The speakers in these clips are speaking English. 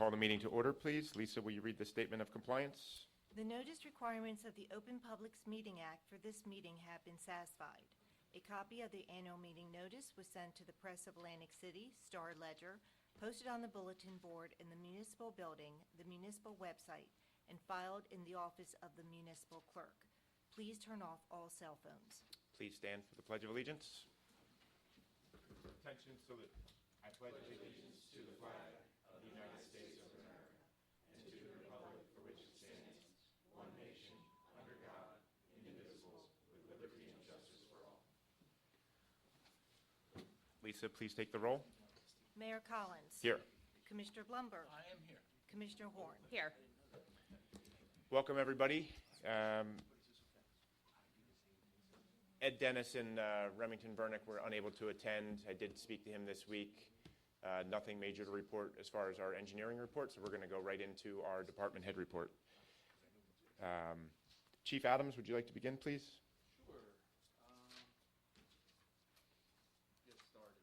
call the meeting to order, please. Lisa, will you read the statement of compliance? The notice requirements of the Open Publics Meeting Act for this meeting have been satisfied. A copy of the annual meeting notice was sent to the Press of Atlantic City, Star Ledger, posted on the bulletin board in the municipal building, the municipal website, and filed in the office of the municipal clerk. Please turn off all cell phones. Please stand for the Pledge of Allegiance. Attention, salute. I pledge allegiance to the flag of the United States of America and to the republic for which it stands, one nation, under God, indivisible, with liberty and justice for all. Lisa, please take the roll. Mayor Collins. Here. Commissioner Blumberg. I am here. Commissioner Horn. Here. Welcome, everybody. Ed Dennis and Remington Vernick were unable to attend. I did speak to him this week. Nothing major to report as far as our engineering report, so we're going to go right into our department head report. Chief Adams, would you like to begin, please? Sure. Get started.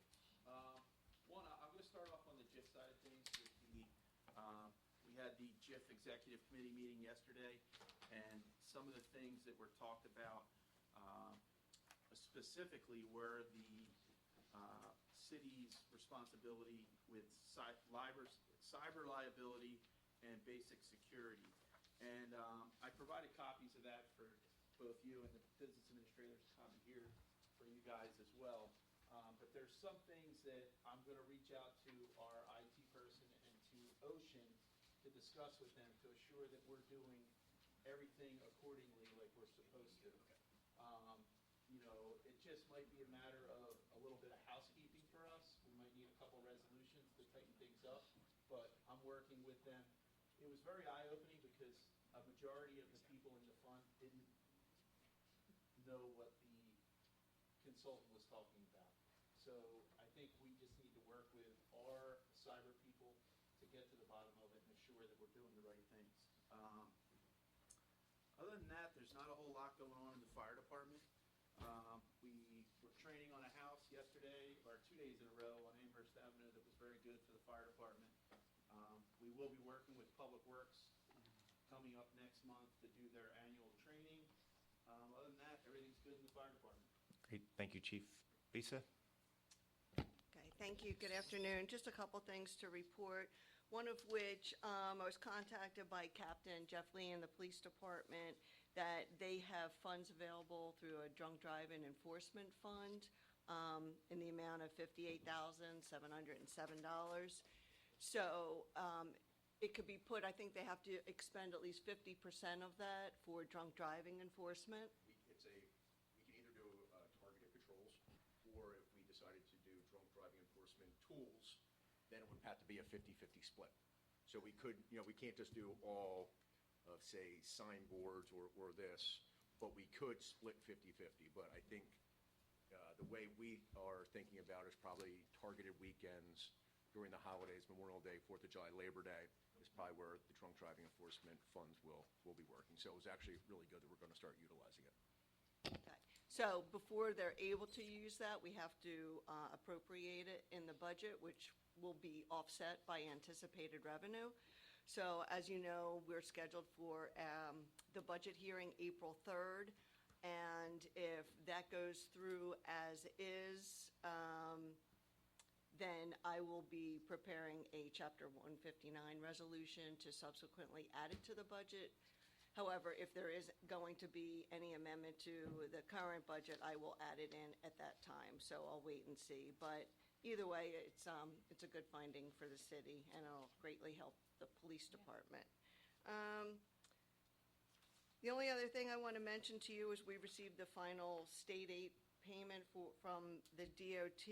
One, I'm going to start off on the JIF side of things. We had the JIF Executive Committee meeting yesterday, and some of the things that were talked about specifically were the city's responsibility with cyber liability and basic security. And I provided copies of that for both you and the business administrator's copy here for you guys as well. But there's some things that I'm going to reach out to our IT person and to Ocean to discuss with them to assure that we're doing everything accordingly like we're supposed to. It just might be a matter of a little bit of housekeeping for us. We might need a couple resolutions to tighten things up, but I'm working with them. It was very eye-opening because a majority of the people in the fund didn't know what the consultant was talking about. So I think we just need to work with our cyber people to get to the bottom of it and assure that we're doing the right things. Other than that, there's not a whole lot going on in the fire department. We were training on a house yesterday, or 2 days in a row on Amherst Avenue that was very good for the fire department. We will be working with Public Works coming up next month to do their annual training. Other than that, everything's good in the fire department. Great. Thank you, Chief. Lisa? Okay, thank you. Good afternoon. Just a couple things to report, one of which I was contacted by Captain Jeff Lee in the police department that they have funds available through a drunk driving enforcement fund in the amount of $58,707. So it could be put, I think they have to expend at least 50% of that for drunk driving enforcement. We can either do targeted patrols, or if we decided to do drunk driving enforcement tools, then it would have to be a 50-50 split. So we could, we can't just do all of, say, signboards or this, but we could split 50-50. But I think the way we are thinking about it is probably targeted weekends during the holidays, Memorial Day, 4th of July, Labor Day, is probably where the drunk driving enforcement funds will be working. So it was actually really good that we're going to start utilizing it. Okay. So before they're able to use that, we have to appropriate it in the budget, which will be offset by anticipated revenue. So as you know, we're scheduled for the budget hearing April 3rd. And if that goes through as is, then I will be preparing a Chapter 159 resolution to subsequently add it to the budget. However, if there is going to be any amendment to the current budget, I will add it in at that time. So I'll wait and see. But either way, it's a good finding for the city, and it'll greatly help the police department. The only other thing I want to mention to you is we received the final state aid payment from the DOT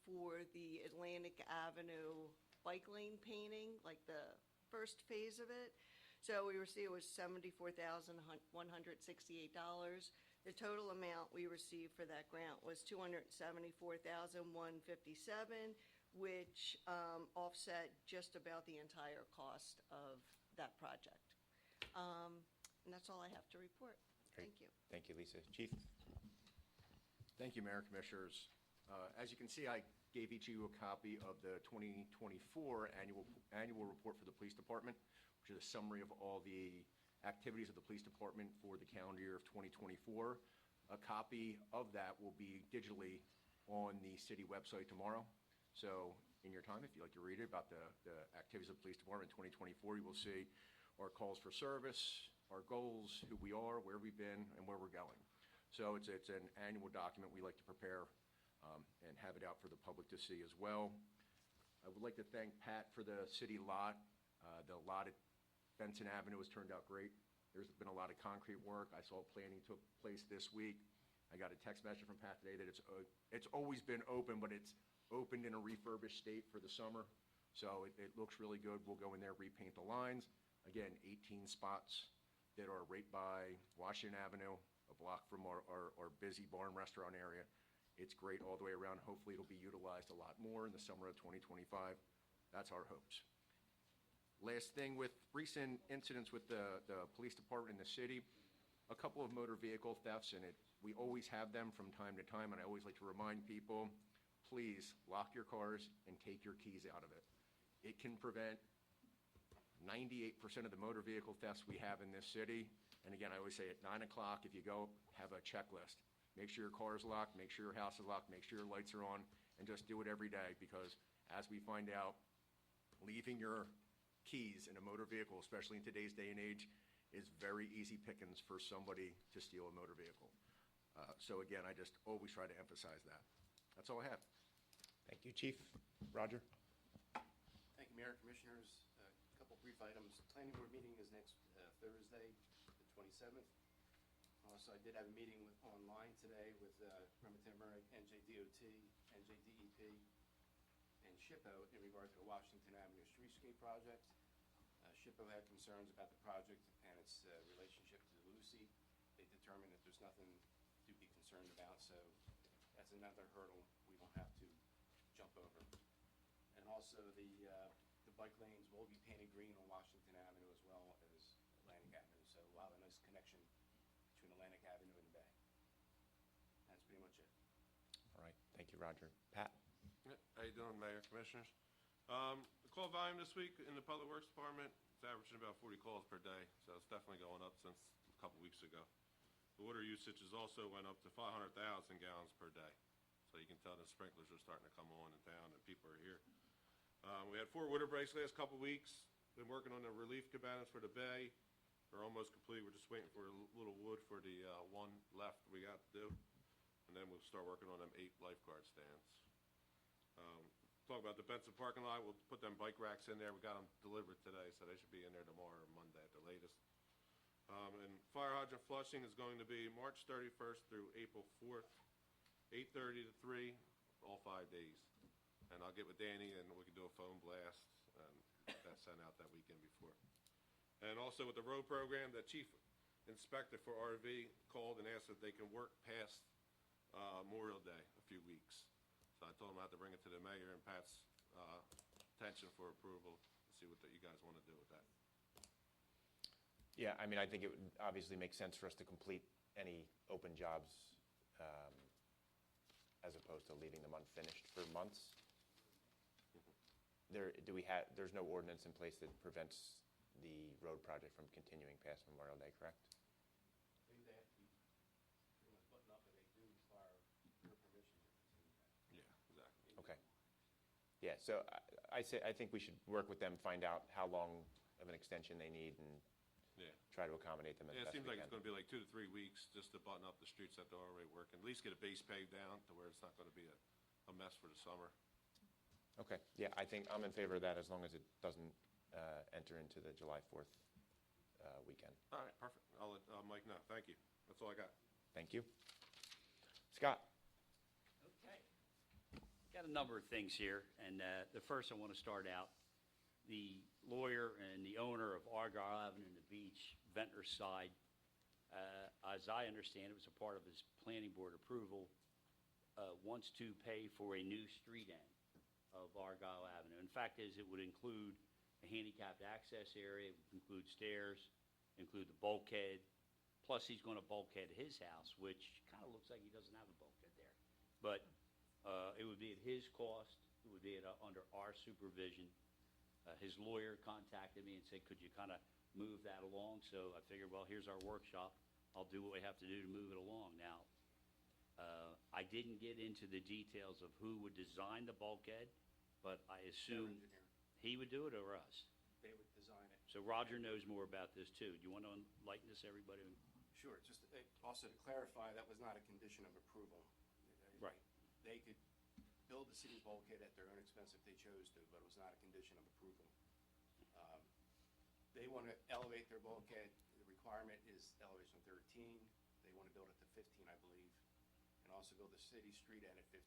for the Atlantic Avenue bike lane painting, like the first phase of it. So we received was $74,168. The total amount we received for that grant was $274,157, which offset just about the entire cost of that project. And that's all I have to report. Great. Thank you. Thank you, Lisa. Chief? Thank you, Mayor and Commissioners. As you can see, I gave each of you a copy of the 2024 annual report for the police department, which is a summary of all the activities of the police department for the calendar year of 2024. A copy of that will be digitally on the city website tomorrow. So in your time, if you'd like to read it about the activities of the police department in 2024, you will see our calls for service, our goals, who we are, where we've been, and where we're going. So it's an annual document we like to prepare and have it out for the public to see as well. I would like to thank Pat for the city lot. The lot at Benson Avenue has turned out great. There's been a lot of concrete work. I saw planning took place this week. I got a text message from Pat today that it's always been open, but it's opened in a refurbished state for the summer. So it looks really good. We'll go in there, repaint the lines. Again, 18 spots that are right by Washington Avenue, a block from our busy bar and restaurant area. It's great all the way around. Hopefully it'll be utilized a lot more in the summer of 2025. That's our hopes. Last thing, with recent incidents with the police department in the city, a couple of motor vehicle thefts, and we always have them from time to time, and I always like to remind people, please lock your cars and take your keys out of it. It can prevent 98% of the motor vehicle thefts we have in this city. And again, I always say at 9 o'clock, if you go, have a checklist. Make sure your car is locked, make sure your house is locked, make sure your lights are on, and just do it every day, because as we find out, leaving your keys in a motor vehicle, especially in today's day and age, is very easy pickings for somebody to steal a motor vehicle. So again, I just always try to emphasize that. That's all I have. Thank you, Chief. Roger? Thank you, Mayor, Commissioners. A couple brief items. Planning Board meeting is next Thursday, the 27th. Also, I did have a meeting online today with Remington, NJDOT, NJDEP, and SHPO in regard to the Washington Avenue Streetscape project. SHPO had concerns about the project and its relationship to Lucy. They determined that there's nothing to be concerned about, so that's another hurdle we don't have to jump over. And also, the bike lanes will be painted green on Washington Avenue as well as Atlantic Avenue, so we'll have a nice connection between Atlantic Avenue and the bay. That's pretty much it. All right, thank you, Roger. Pat? How you doing, Mayor, Commissioners? The call volume this week in the Public Works Department is averaging about 40 calls per day, so it's definitely going up since a couple weeks ago. The water usage has also went up to 500,000 gallons per day, so you can tell the sprinklers are starting to come on in town and people are here. We had 4 water breaks last couple weeks. Been working on the relief cabanas for the bay. They're almost complete. We're just waiting for a little wood for the one left we got to do, and then we'll start working on them 8 lifeguard stands. Talk about the Benson parking lot. We'll put them bike racks in there. We got them delivered today, so they should be in there tomorrow or Monday at the latest. And fire hydrant flushing is going to be March 31st through April 4th, 8:30 to 3, all 5 days. And I'll get with Danny and we can do a phone blast and that sent out that weekend before. And also with the road program, the chief inspector for RV called and asked if they can work past Memorial Day a few weeks. So I told him I had to bring it to the mayor and Pat's attention for approval to see what you guys want to do with that. Yeah, I mean, I think it would obviously make sense for us to complete any open jobs as opposed to leaving them unfinished for months. There's no ordinance in place that prevents the road project from continuing past Memorial Day, correct? They have to be pretty much buttoned up, and they do require your permission to continue that. Yeah, exactly. Okay. Yeah, so I think we should work with them, find out how long of an extension they need, and Yeah. try to accommodate them as Yeah, it best seems we like can. it's going to be like 2 to 3 weeks just to button up the streets that they're already working. At least get a base paved down to where it's not going to be a mess for the summer. Okay, yeah, I think I'm in favor of that as long as it doesn't enter into the July 4th weekend. All right, perfect. I'll let Mike know. Thank you. That's all I got. Thank you. Scott? Okay. Got a number of things here, and the first I want to start out, the lawyer and the owner of Argyle Avenue and the Beach, Ventnor's side, as I understand it, was a part of his planning board approval, wants to pay for a new street end of Argyle Avenue. In fact, it would include a handicapped access area, it would include stairs, include the bulkhead, plus he's going to bulkhead his house, which kind of looks like he doesn't have a bulkhead there. But It would be at his cost. It would be under our supervision. His lawyer contacted me and said, could you kind of move that along? So I figured, well, here's our workshop. I'll do what we have to do to move it along. Now, I didn't get into the details of who would design the bulkhead, but I assume engineer. he would do it or us. They would design it. So Roger knows more about this too. Do you want to enlighten this, everybody? Sure, just also to clarify, that was not a condition of approval. Right. They could build the city's bulkhead at their own expense if they chose to, but it was not a condition of approval. They want to elevate their bulkhead. The requirement is elevation 13. They want to build it to 15, I believe, and also build the city street end at 15,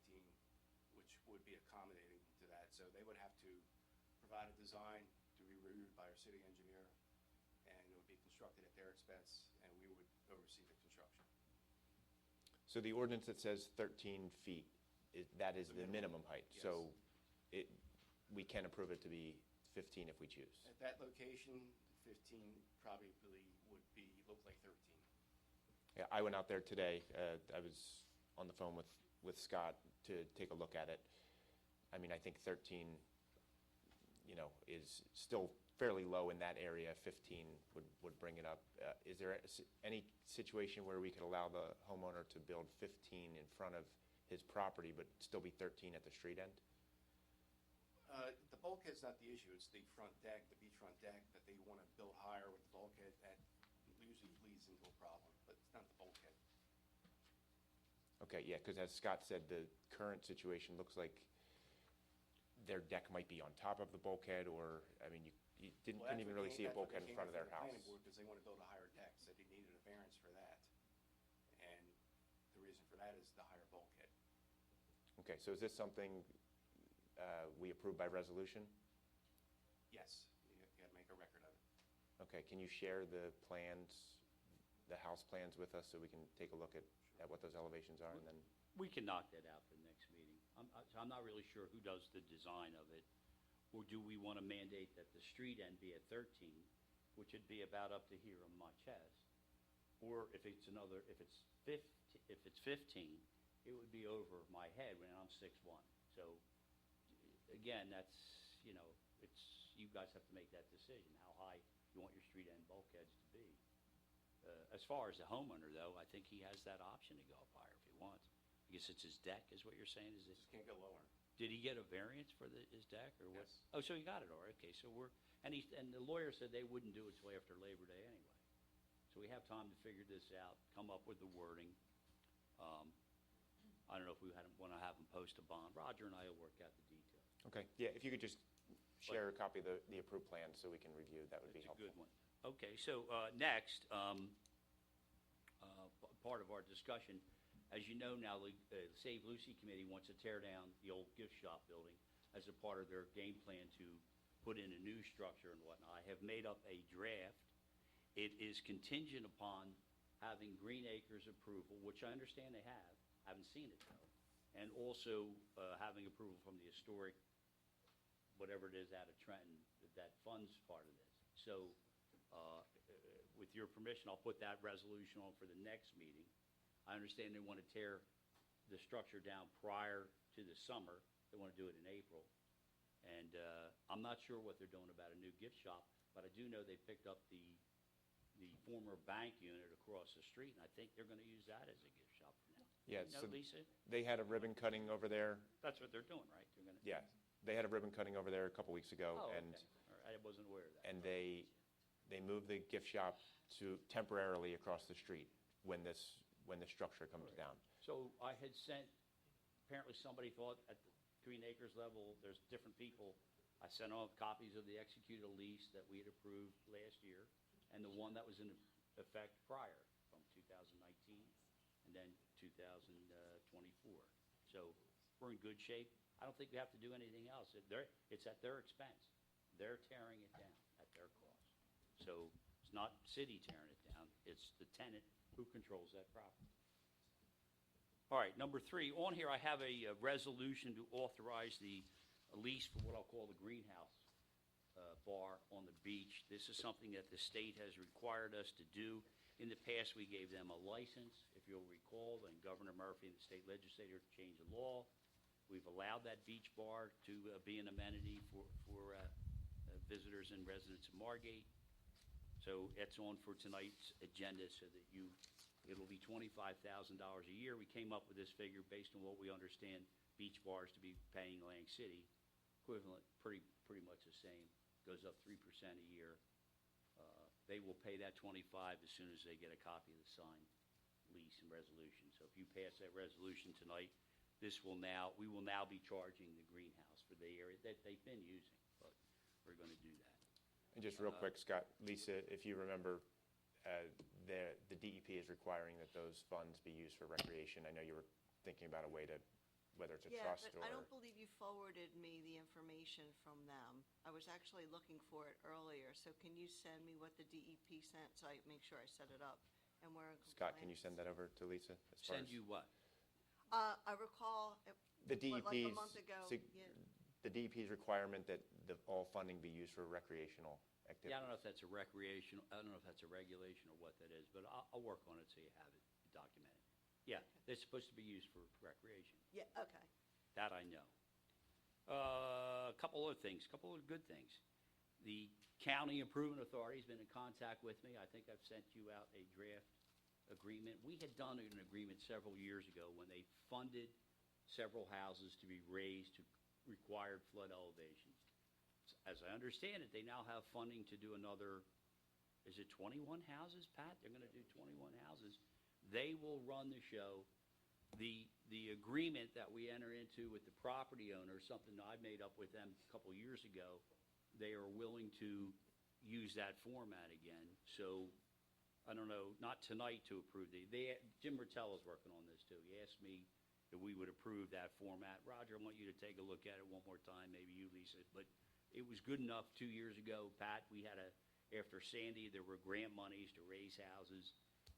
which would be accommodating to that. So they would have to provide a design to be reviewed by our city engineer, and it would be constructed at their expense, and we would oversee the construction. So the ordinance that says 13 feet, that is The the minimum height? yes. So we can approve it to be 15 if we choose? At that location, 15 probably would look like 13. Yeah, I went out there today. I was on the phone with Scott to take a look at it. I mean, I think 13, is still fairly low in that area. 15 would bring it up. Is there any situation where we could allow the homeowner to build 15 in front of his property but still be 13 at the street end? The bulkhead's not the issue, it's the front deck, the beachfront deck, that they want to build higher with the bulkhead. That usually leads into a problem, but it's not the bulkhead. Okay, yeah, because as Scott said, the current situation looks like their deck might be on top of the bulkhead, or, I mean, you couldn't even really see a bulkhead in front of their house. Because they want to build a higher deck, so they needed a variance for that. And the reason for that is the higher bulkhead. Okay, so is this something we approve by resolution? Yes, you got to make a record of it. Okay, can you share the plans, the house plans with us so we can take a look at what those elevations are, and then? We can knock that out for the next meeting. So I'm not really sure who does the design of it. Or do we want to mandate that the street end be at 13, which would be about up to here on my chest? Or if it's 15, it would be over my head when I'm 6'1". So again, that's, you guys have to make that decision, how high you want your street end bulkheads to be. As far as the homeowner, though, I think he has that option to go up higher if he wants. I guess it's his deck, is what you're saying, is it? Just can't go lower. Did he get a variance for his deck, or what? Yes. Oh, so he got it all right, okay, so and the lawyer said they wouldn't do it till after Labor Day anyway. So we have time to figure this out, come up with the wording. I don't know if we want to have him post a bond. Roger and I will work out the details. Okay, yeah, if you could just share a copy of the approved plan so we can review, that would be It's a helpful. good one. Okay, so next, part of our discussion, as you know now, the Save Lucy Committee wants to tear down the old gift shop building as a part of their game plan to put in a new structure and whatnot. I have made up a draft. It is contingent upon having Green Acres approval, which I understand they have. I haven't seen it though. And also having approval from the historic, whatever it is out of Trenton, that funds part of this. So with your permission, I'll put that resolution on for the next meeting. I understand they want to tear the structure down prior to the summer. They want to do it in April. And I'm not sure what they're doing about a new gift shop, but I do know they picked up the former bank unit across the street, and I think they're going to use that as a gift shop for now. Yeah, You know, so Lisa? they had a ribbon cutting over there. That's what they're doing, right? They're gonna. Yeah, they had a ribbon cutting over there a couple weeks ago, Oh, and okay. All right, I wasn't aware of that. and they moved the gift shop to temporarily across the street when the structure comes down. So I had sent, apparently somebody thought at the Green Acres level, there's different people. I sent off copies of the executed lease that we had approved last year and the one that was in effect prior from 2019 and then 2024. So we're in good shape. I don't think we have to do anything else. It's at their expense. They're tearing it down at their cost. So it's not city tearing it down, it's the tenant who controls that property. All right, number 3, on here I have a resolution to authorize the lease for what I'll call the greenhouse bar on the beach. This is something that the state has required us to do. In the past, we gave them a license. If you'll recall, then Governor Murphy and the state legislature changed the law. We've allowed that beach bar to be an amenity for visitors and residents of Margate. So it's on for tonight's agenda so that it'll be $25,000 a year. We came up with this figure based on what we understand beach bars to be paying Atlantic City, equivalent, pretty much the same, goes up 3% a year. They will pay that 25 as soon as they get a copy of the signed lease and resolution. So if you pass that resolution tonight, we will now be charging the greenhouse for the area that they've been using, but we're going to do that. And just real quick, Scott, Lisa, if you remember, the DEP is requiring that those funds be used for recreation. I know you were thinking about a way to, whether it's a trust but or... I don't believe you forwarded me the information from them. I was actually looking for it earlier, so can you send me what the DEP sent, so I make sure I set it up and we're in compliance? Scott, can you send that over to Lisa? As far Send as you what? I recall, the like a DEP's month ago, yeah. the DEP's requirement that all funding be used for recreational activities. Yeah, I don't know if that's a regulation or what that is, but I'll work on it so you have it documented. Yeah, they're supposed to be used for recreation. Yeah, okay. That I know. A couple other things, couple of good things. The County Improvement Authority has been in contact with me. I think I've sent you out a draft agreement. We had done an agreement several years ago when they funded several houses to be raised to required flood elevations. As I understand it, they now have funding to do another, is it 21 houses, Pat? They're going to do 21 houses. They will run the show. The agreement that we enter into with the property owner, something that I made up with them a couple years ago, they are willing to use that format again. So, I don't know, not tonight to approve Jim Martello's working on this too. He asked me if we would approve that format. Roger, I want you to take a look at it one more time, maybe you, Lisa. But it was good enough 2 years ago, Pat. After Sandy, there were grant monies to raise houses.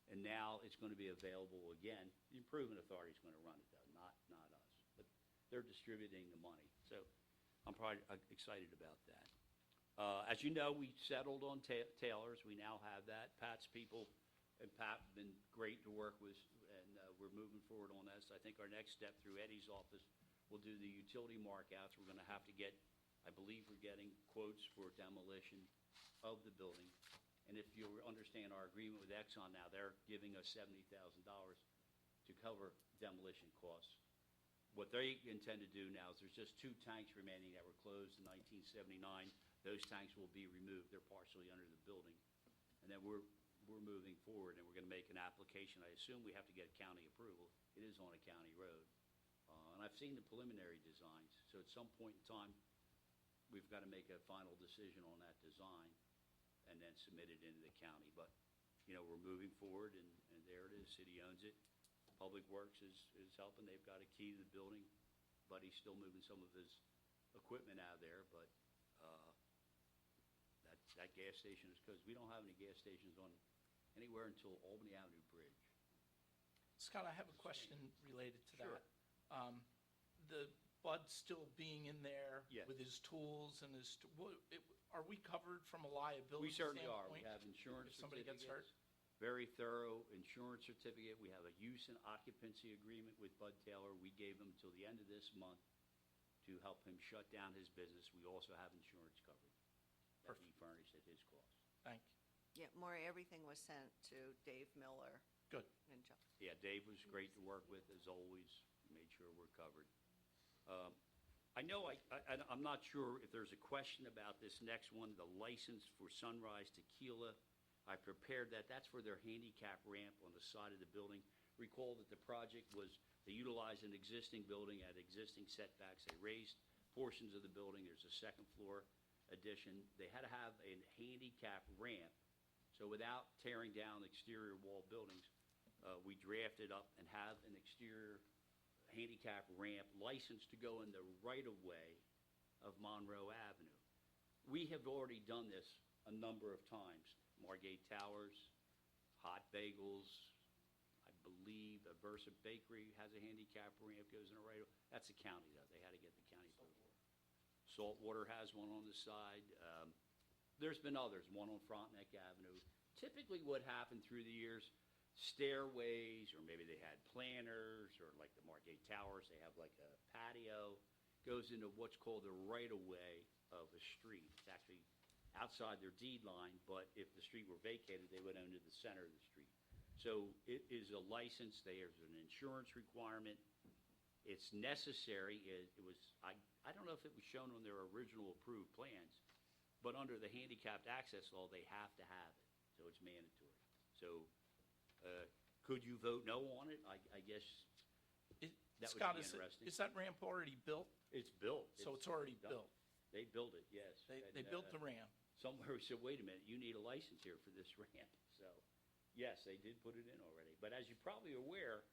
And now it's going to be available again. The Improvement Authority is going to run it, though, not us. But they're distributing the money. So I'm probably excited about that. As you know, we settled on Taylor's. We now have that. Pat's people and Pat have been great to work with, and we're moving forward on this. I think our next step through Eddie's office will do the utility markouts. We're going to have to get, I believe we're getting quotes for demolition of the building. And if you understand our agreement with Exxon now, they're giving us $70,000 to cover demolition costs. What they intend to do now is there's just 2 tanks remaining that were closed in 1979. Those tanks will be removed. They're partially under the building. And then we're moving forward, and we're going to make an application. I assume we have to get county approval. It is on a county road. And I've seen the preliminary designs. So at some point in time, we've got to make a final decision on that design and then submit it into the county. But, we're moving forward, and there it is. City owns it. Public Works is helping. They've got a key to the building. Buddy's still moving some of his equipment out of there, but that gas station is closed. We don't have any gas stations on anywhere until Albany Avenue Bridge. Scott, I have a question related to Sure. that. The Bud still being in there Yes. with his tools and are we covered from a liability We certainly are. standpoint? We have insurance If somebody gets hurt? certificates, very thorough insurance certificate. We have a use and occupancy agreement with Bud Taylor. We gave him till the end of this month to help him shut down his business. We also have insurance covered that he furnished at his cost. Thank you. Yeah, Maury, everything was sent to Dave Miller Good. and John. Yeah, Dave was great to work with, as always. Made sure we're covered. I know I'm not sure if there's a question about this next one, the license for Sunrise Tequila. I prepared that. That's for their handicap ramp on the side of the building. Recall that the project was, they utilized an existing building at existing setbacks. They raised portions of the building. There's a second floor addition. They had to have a handicap ramp. So without tearing down exterior wall buildings, we drafted up and have an exterior handicap ramp licensed to go in the right-of-way of Monroe Avenue. We have already done this a number of times. Margate Towers, Hot Bagels, I believe Versa Bakery has a handicap ramp, goes in the right-of-way. That's the county, though. They had to get the county approval. Saltwater has one on the side. There's been others, one on Frontenac Avenue. Typically what happened through the years, stairways, or maybe they had planters, or like the Margate Towers, they have like a patio, goes into what's called the right-of-way of a street. It's actually outside their deed line, but if the street were vacated, they would own to the center of the street. So it is a license, there's an insurance requirement. It's necessary. It was, I don't know if it was shown on their original approved plans, but under the handicapped access law, they have to have it, so it's mandatory. So, could you vote no on it? I guess that would Scott, be interesting. is that ramp already built? It's built. So it's already done. built? They built it, yes. They built the ramp? Somewhere we said, wait a minute, you need a license here for this ramp. So, yes, they did put it in already. But as you're probably aware,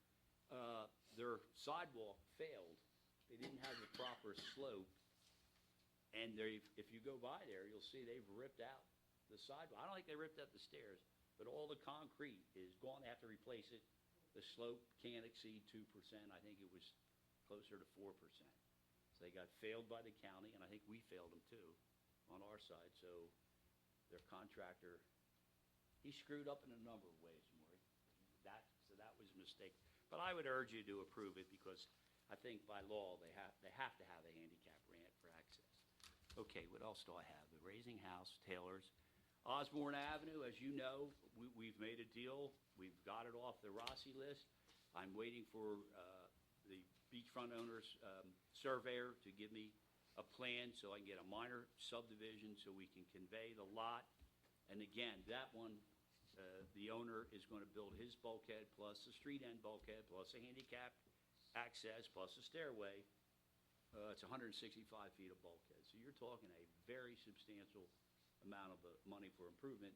their sidewalk failed. They didn't have the proper slope. And if you go by there, you'll see they've ripped out the sidewalk. I don't think they ripped out the stairs, but all the concrete is gone. They have to replace it. The slope can't exceed 2%. I think it was closer to 4%. So they got failed by the county, and I think we failed them too on our side. So their contractor, he screwed up in a number of ways, Maury. So that was a mistake. But I would urge you to approve it because I think by law they have to have a handicap ramp for access. Okay, what else do I have? The Raising House, Taylor's. Osborne Avenue, as you know, we've made a deal. We've got it off the Rossi list. I'm waiting for the beachfront owner's surveyor to give me a plan so I can get a minor subdivision so we can convey the lot. And again, that one, the owner is going to build his bulkhead plus the street end bulkhead plus a handicapped access plus a stairway. It's 165 feet of bulkhead. So you're talking a very substantial amount of money for improvement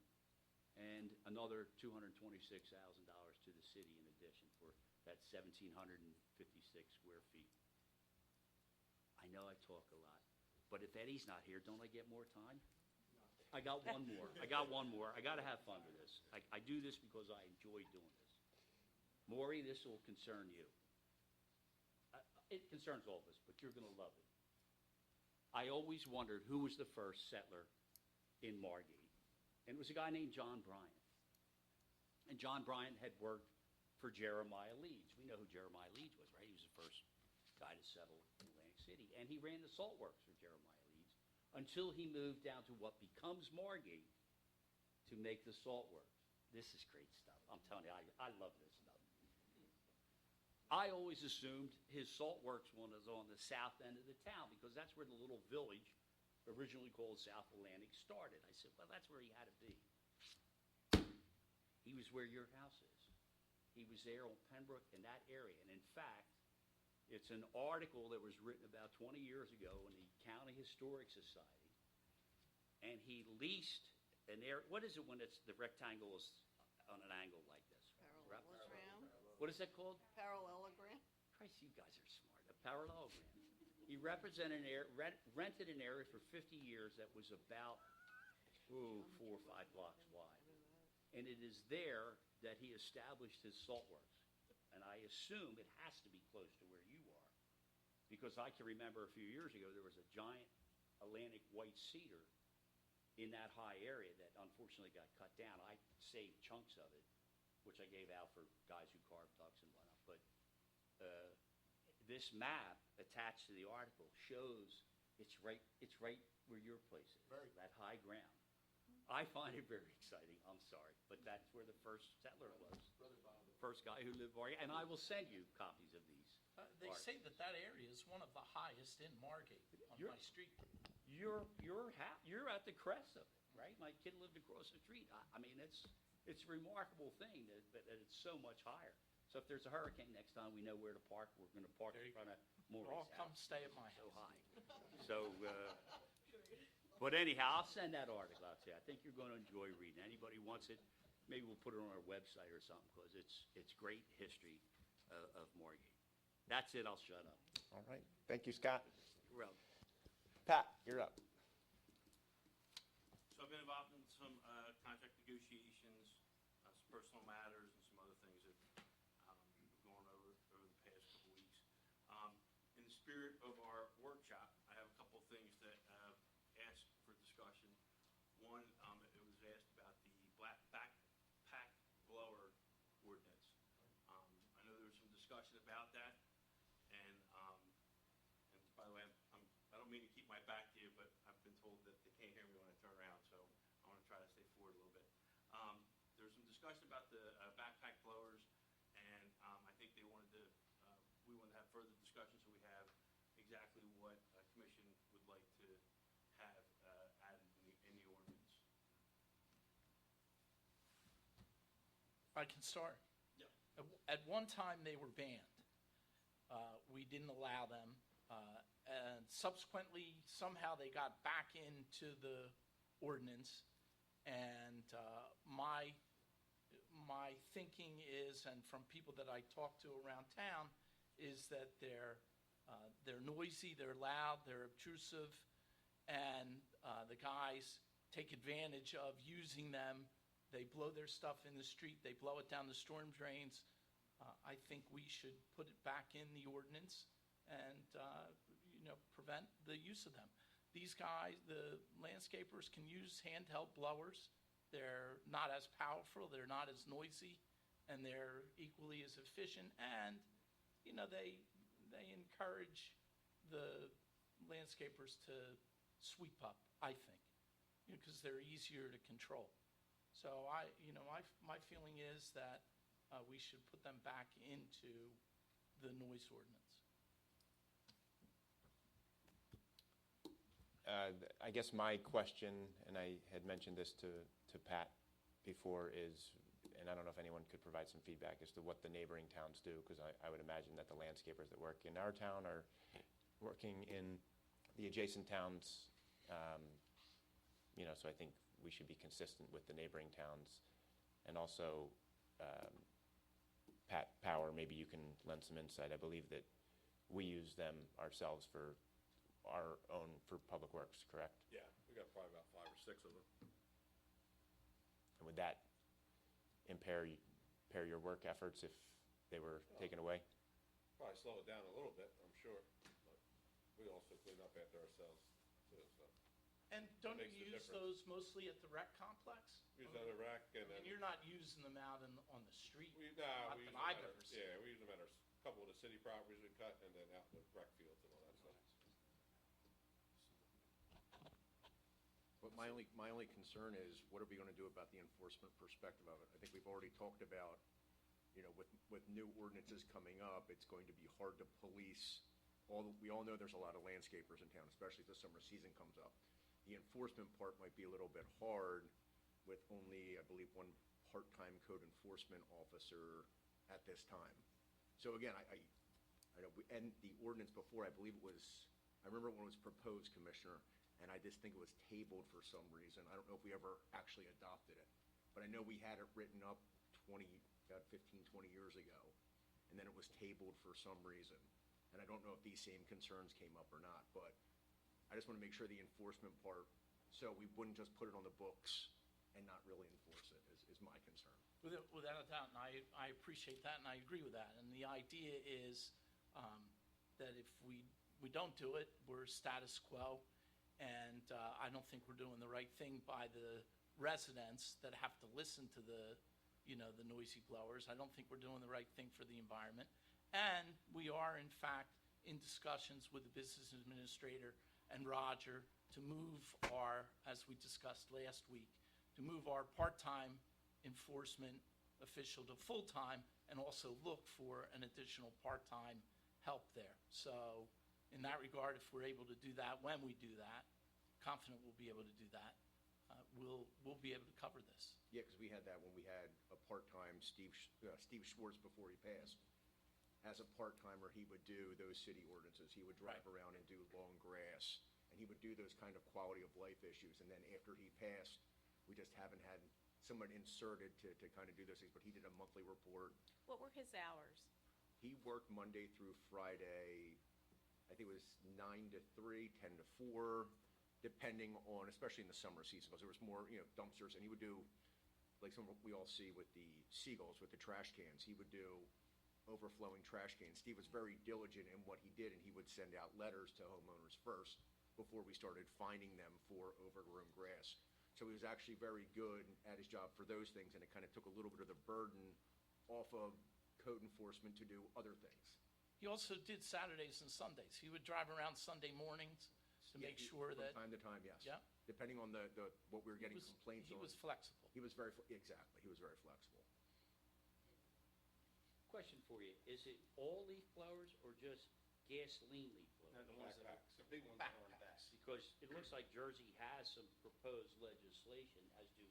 and another $226,000 to the city in addition for that 1,756 square feet. I know I talk a lot, but if Eddie's not here, don't I get more time? I got one more. I got to have fun with this. I do this because I enjoy doing this. Maury, this will concern you. It concerns all of us, but you're going to love it. I always wondered who was the first settler in Margate. And it was a guy named John Bryant. And John Bryant had worked for Jeremiah Leeds. We know who Jeremiah Leeds was, right? He was the first guy to settle in Atlantic City. And he ran the salt works for Jeremiah Leeds until he moved down to what becomes Margate to make the salt works. This is great stuff. I'm telling you, I love this stuff. I always assumed his salt works one was on the south end of the town because that's where the little village originally called South Atlantic started. I said, well, that's where he had to be. He was where your house is. He was there on Pembroke in that area. And in fact, it's an article that was written about 20 years ago in the County Historic Society. And he leased an area. What is it when it's the rectangle is on an angle like this? Parallelogram? What is that called? Parallelogram? Christ, you guys are smart. A parallelogram. He rented an area for 50 years that was about 4 or 5 blocks wide. And it is there that he established his salt works. And I assume it has to be close to where you are. Because I can remember a few years ago, there was a giant Atlantic white cedar in that high area that unfortunately got cut down. I saved chunks of it, which I gave out for guys who carved ducks and whatnot. But this map attached to the article shows it's right where your place is, that high ground. I find it very exciting. I'm sorry, but that's where the first settler was. First guy who lived there. And I will send you copies of these. They say that area is one of the highest in Margate on my street. You're at the crest of it, right? My kid lived across the street. I mean, it's a remarkable thing that it's so much higher. So if there's a hurricane next time, we know where to park. We're going to park in front of Maury's house. Come stay at my house. So high. So, but anyhow, I'll send that article out to you. I think you're going to enjoy reading. Anybody wants it, maybe we'll put it on our website or something because it's great history of Margate. That's it. I'll shut up. All right. Thank you, Scott. You're welcome. Pat, you're up. So I've been involved in some contract negotiations, some personal matters, and some other things that we've gone over the past couple weeks. In the spirit of our workshop, I have a couple of things that asked for discussion. One, it was asked about the black backpack blower ordinance. discussion about that. And by the way, I don't mean to keep my back to you, but I've been told that they can't hear me when I turn around, so I'm going to try to stay forward a little bit. There's some discussion about the backpack blowers, and I think we wanted to have further discussion, so we have exactly what commission would like to have added in the ordinance. I can start. Yeah. At one time, they were banned. We didn't allow them. And subsequently, somehow they got back into the ordinance. And my thinking is, and from people that I talk to around town, is that they're noisy, they're loud, they're obtrusive, and the guys take advantage of using them. They blow their stuff in the street, they blow it down the storm drains. I think we should put it back in the ordinance and, prevent the use of them. These guys, the landscapers, can use handheld blowers. They're not as powerful, they're not as noisy, and they're equally as efficient. And, they encourage the landscapers to sweep up, I think, because they're easier to control. So my feeling is that we should put them back into the noise ordinance. I guess my question, and I had mentioned this to Pat before, is, and I don't know if anyone could provide some feedback as to what the neighboring towns do, because I would imagine that the landscapers that work in our town are working in the adjacent towns. So I think we should be consistent with the neighboring towns. And also, Pat Power, maybe you can lend some insight. I believe that we use them ourselves for public works, correct? Yeah, we got probably about 5 or 6 of them. And would that impair your work efforts if they were taken away? Probably slow it down a little bit, I'm sure, but we also clean up after ourselves too, so. And don't Makes you the use difference. those mostly at the rec complex? Use that at a rack and then. And you're not using them out on the street? We Not use that them I've at ever seen. yeah, we use them at a couple of the city properties we cut and then out in the rec fields and all that stuff. But my only concern is, what are we gonna do about the enforcement perspective of it? I think we've already talked about, with new ordinances coming up, it's going to be hard to police. We all know there's a lot of landscapers in town, especially as the summer season comes up. The enforcement part might be a little bit hard with only, I believe, one part-time code enforcement officer at this time. So again, I know, and the ordinance before, I believe it was, I remember when it was proposed, Commissioner, and I just think it was tabled for some reason. I don't know if we ever actually adopted it, but I know we had it written up 15, 20 years ago, and then it was tabled for some reason. And I don't know if these same concerns came up or not, but I just want to make sure the enforcement part, so we wouldn't just put it on the books and not really enforce it, is my concern. Without a doubt, and I appreciate that, and I agree with that. And the idea is that if we don't do it, we're status quo, and I don't think we're doing the right thing by the residents that have to listen to the noisy blowers. I don't think we're doing the right thing for the environment. And we are, in fact, in discussions with the business administrator and Roger to move as we discussed last week, to move our part-time enforcement official to full-time, and also look for an additional part-time help there. So in that regard, if we're able to do that, when we do that, confident we'll be able to do that, we'll be able to cover this. Yeah, because we had that when we had a part-time Steve Schwartz before he passed. As a part-timer, he would do those city ordinances. He would drive around and do long grass, and he would do those kind of quality of life issues. And then after he passed, we just haven't had someone inserted to kind of do those things, but he did a monthly report. What were his hours? He worked Monday through Friday, I think it was 9 to 3, 10 to 4, depending on, especially in the summer season, because there was more, dumpsters, and he would do, like some we all see with the seagulls, with the trash cans, he would do overflowing trash cans. Steve was very diligent in what he did, and he would send out letters to homeowners first before we started finding them for overgrown grass. So he was actually very good at his job for those things, and it kind of took a little bit of the burden off of code enforcement to do other things. He also did Saturdays and Sundays. He would drive around Sunday mornings to make sure that, From time to time, yes. Yeah. Depending on what we were getting was- complaints he on. was flexible. He was very, exactly, he was very flexible. Question for you, is it all leaf blowers or just gasoline leaf blowers? The ones that are, the big ones that are on the back. Because it looks like Jersey has some proposed legislation, as do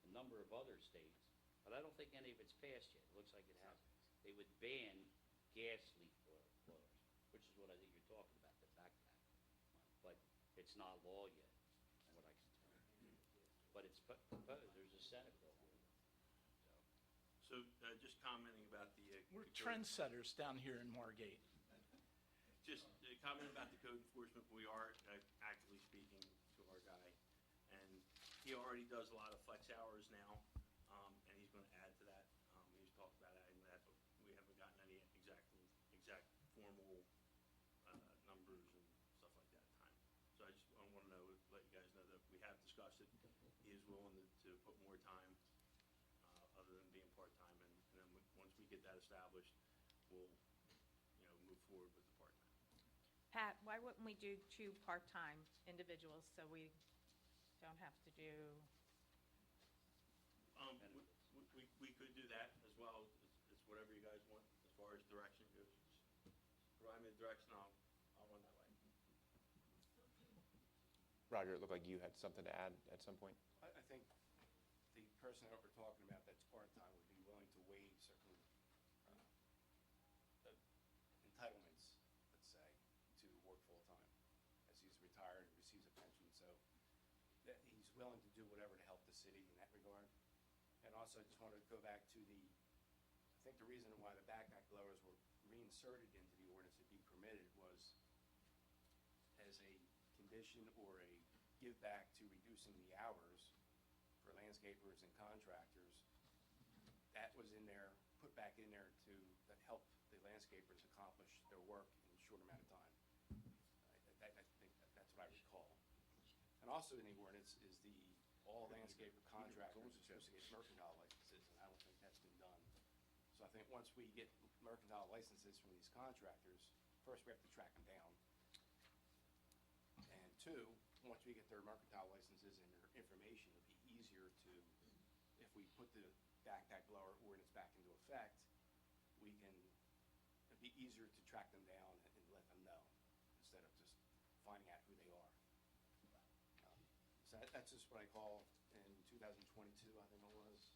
a number of other states, but I don't think any of it's passed yet. It looks like it hasn't. They would ban gas leaf blowers, which is what I think you're talking about, the backpack one. But it's not law yet, from what I can tell. But it's proposed, there's a Senate bill on it. So just commenting about the. We're the code- trendsetters down here in Margate. Just comment about the code enforcement. We are actively speaking to our guy, and he already does a lot of flex hours now, and he's going to add to that. He's talked about adding that, but we haven't gotten any exact formal numbers and stuff like that at time. So I just want to let you guys know that we have discussed it. He is willing to put more time, other than being part-time, and then once we get that established, we'll, move forward with the part-time. Pat, why wouldn't we do 2 part-time individuals so we don't have to do, We could do that as well. It's whatever you guys want as far as direction goes. Just provide me the direction, I'll run that way. Roger, it looked like you had something to add at some point. I think the person that we're talking about that's part-time would be willing to waive certain entitlements, let's say, to work full-time, as he's retired and receives a pension, so that he's willing to do whatever to help the city in that regard. And also, I just wanted to go back to I think the reason why the backpack blowers were reinserted into the ordinance to be permitted was as a condition or a give back to reducing the hours for landscapers and contractors. That was in there, put back in there to help the landscapers accomplish their work in a short amount of time. I think that's what I recall. And also in the ordinance is all landscaper contractors are supposed to get mercantile licenses, and I don't think that's been done. So I think once we get mercantile licenses from these contractors, first we have to track them down. And 2, once we get their mercantile licenses and their information, it'll be easier to, if we put the backpack blower ordinance back into effect, it'd be easier to track them down and let them know, instead of just finding out who they are. So that's just what I call in 2022, I think it was,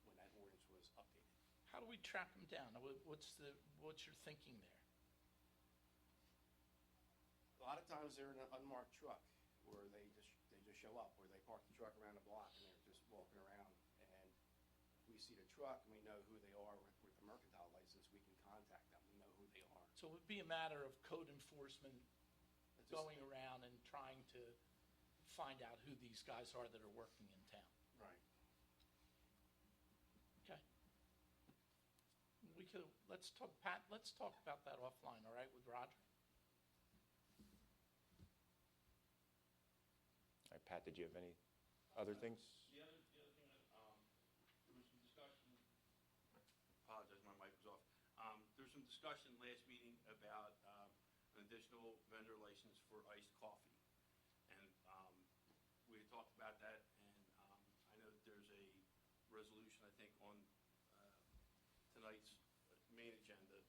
when that ordinance was updated. How do we track them down? What's your thinking there? A lot of times they're in an unmarked truck, or they just show up, or they park the truck around the block and they're just walking around. And if we see the truck and we know who they are with the mercantile license, we can contact them. We know who they are. So it would be a matter of code enforcement It's just- going around and trying to find out who these guys are that are working in town. Right. Okay. Let's talk, Pat, let's talk about that offline, all right, with Roger? All right, Pat, did you have any other things? The other thing, there was some discussion, apologize, my mic was off. There was some discussion last meeting about an additional vendor license for iced coffee. And we had talked about that, and I know that there's a resolution, I think, on tonight's main agenda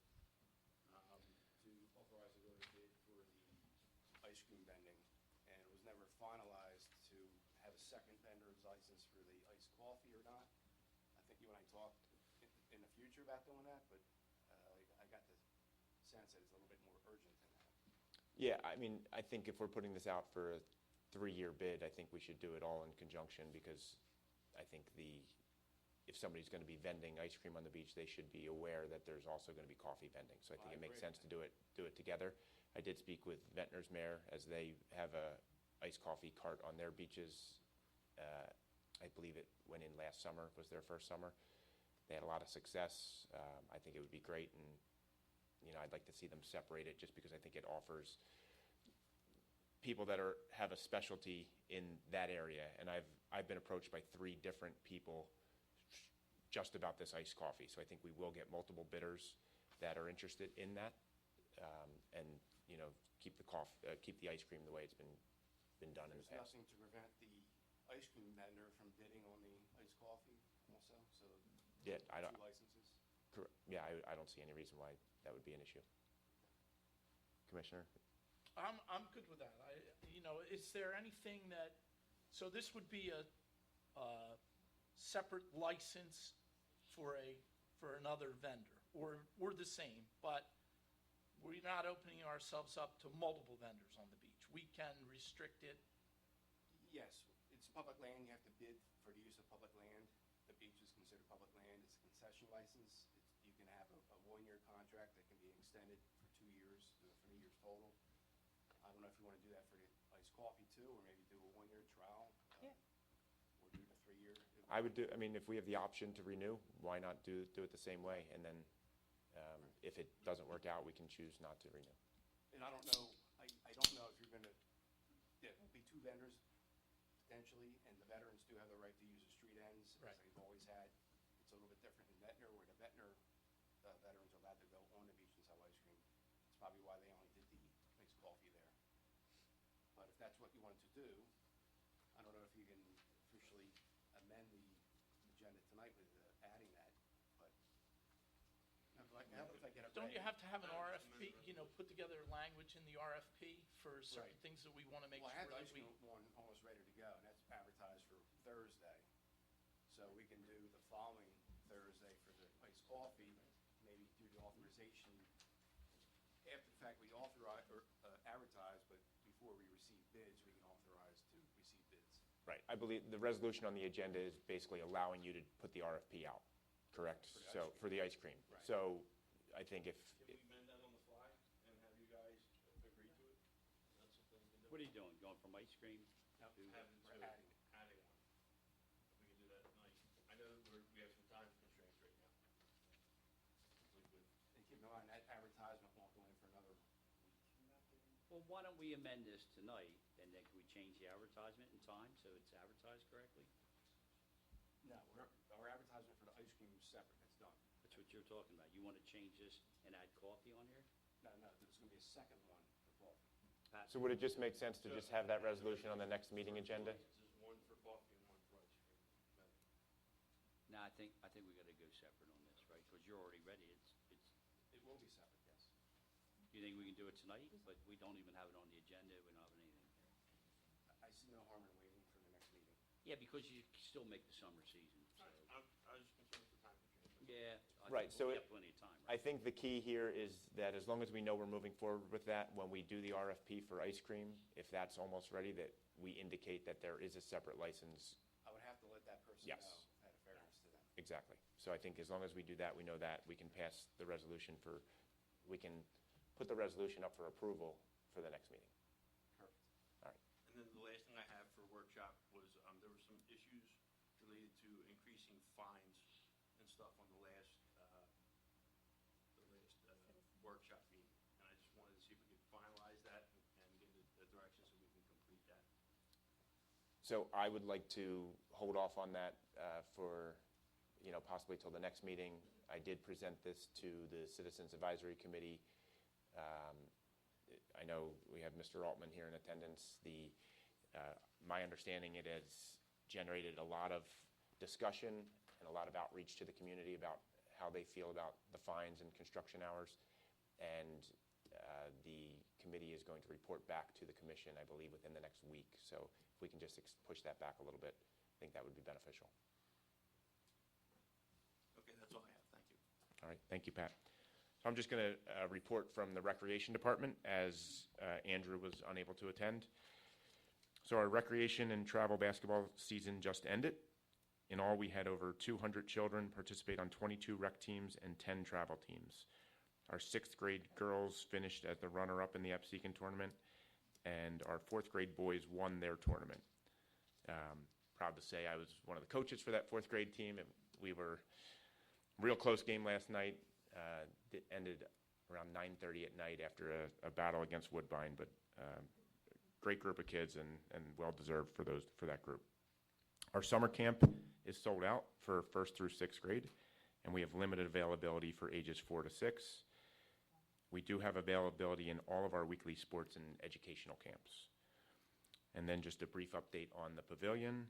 to authorize a low bid for the Ice cream vending, and it was never finalized to have a second vendor's license for the iced coffee or not. I think you and I talked in the future about doing that, but I got the sense that it's a little bit more urgent than that. Yeah, I mean, I think if we're putting this out for a 3-year bid, I think we should do it all in conjunction, because I think if somebody's going to be vending ice cream on the beach, they should be aware that there's also going to be coffee vending. So I think I it makes agree. sense to do it together. I did speak with Ventnor's mayor, as they have a iced coffee cart on their beaches. I believe it went in last summer, was their first summer. They had a lot of success. I think it would be great, and I'd like to see them separate it, just because I think it offers people that have a specialty in that area. And I've been approached by 3 different people just about this iced coffee. So I think we will get multiple bidders that are interested in that, and, you know, keep the ice cream the way it's been done in the There's past. nothing to prevent the ice cream vendor from bidding on the iced coffee also, so Yeah, I don't, two licenses? correct, yeah, I don't see any reason why that would be an issue. Commissioner? I'm good with that. You know, is there anything that, so this would be a separate license for another vendor, or we're the same, but we're not opening ourselves up to multiple vendors on the beach. We can restrict it. Yes, it's public land, you have to bid for the use of public land. The beach is considered public land, it's a concession license. You can have a one-year contract that can be extended for 2 years, for 3 years total. I don't know if you want to do that for the iced coffee too, or maybe do a one-year trial. Yeah. Or do the 3 year. I would do, I mean, if we have the option to renew, why not do it the same way? And then if it doesn't work out, we can choose not to renew. And I don't know, I don't know if you're gonna, there will be 2 vendors potentially, and the veterans do have the right to use the street ends, as Right. they've always had. It's a little bit different in Ventnor, where the Ventnor veterans are allowed to go on the beach and sell ice cream. It's probably why they only did the iced coffee there. But if that's what you wanted to do, I don't know if you can officially amend the agenda tonight with adding that, but if I get it Don't you right. have to have an RFP, you know, put together language in the RFP for certain Right. things that we want to make Well, I sure have the that ice we. cream one almost ready to go, and that's advertised for Thursday. So we can do the following Thursday for the iced coffee, maybe do the authorization. After the fact, we authorize, or advertise, but before we receive bids, we can authorize to receive bids. Right, I believe the resolution on the agenda is basically allowing you to put the RFP out, correct? For the ice So, cream. for the ice cream. Right. So, I think if, Can we amend that on the fly and have you guys agree to it? That's something we can do. What are you doing, going from ice cream Now, to? Having we're to, adding. adding one. If we can do that tonight. I know that we have some time constraints right now. Liquid. And keep in mind, that advertisement won't go in for another week. Well, why don't we amend this tonight, and then can we change the advertisement in time so it's advertised correctly? No, our advertisement for the ice cream is separate, that's done. That's what you're talking about. You want to change this and add coffee on here? No, there's gonna be a second one for coffee. Pat? so would it just make sense to just have that resolution on the next meeting agenda? There's one for coffee and one for ice cream. No, I think we got to go separate on this, right? Because you're already ready. It will be separate, yes. You think we can do it tonight, but we don't even have it on the agenda, we don't have anything? I see no harm in waiting for the next meeting. Yeah, because you can still make the summer season, so, I was just concerned for time constraints. yeah. I Right, think so we it- have plenty of time, I right? think the key here is that as long as we know we're moving forward with that, when we do the RFP for ice cream, if that's almost ready, that we indicate that there is a separate license. I would have to let that person Yes. know, out of fairness to them. Exactly. So I think as long as we do that, we know that, we can pass the resolution we can put the resolution up for approval for the next meeting. Perfect. All right. And then the last thing I have for workshop was, there were some issues related to increasing fines and stuff on the last workshop meeting. And I just wanted to see if we could finalize that and get the direction so we can complete that. So I would like to hold off on that for, possibly till the next meeting. I did present this to the Citizens Advisory Committee. I know we have Mr. Altman here in attendance. My understanding, it has generated a lot of discussion and a lot of outreach to the community about how they feel about the fines and construction hours. And the committee is going to report back to the commission, I believe, within the next week. So if we can just push that back a little bit, I think that would be beneficial. Okay, that's all I have. Thank you. All right, thank you, Pat. So I'm just going to report from the Recreation Department, as Andrew was unable to attend. So our recreation and travel basketball season just ended. In all, we had over 200 children participate on 22 rec teams and 10 travel teams. Our 6th grade girls finished as the runner-up in the Epseekin tournament, and our 4th grade boys won their tournament. Proud to say I was one of the coaches for that 4th grade team, and we were real close game last night. It ended around 9:30 at night after a battle against Woodbine, but great group of kids and well-deserved for that group. Our summer camp is sold out for 1st through 6th grade, and we have limited availability for ages 4 to 6. We do have availability in all of our weekly sports and educational camps. And then just a brief update on the pavilion.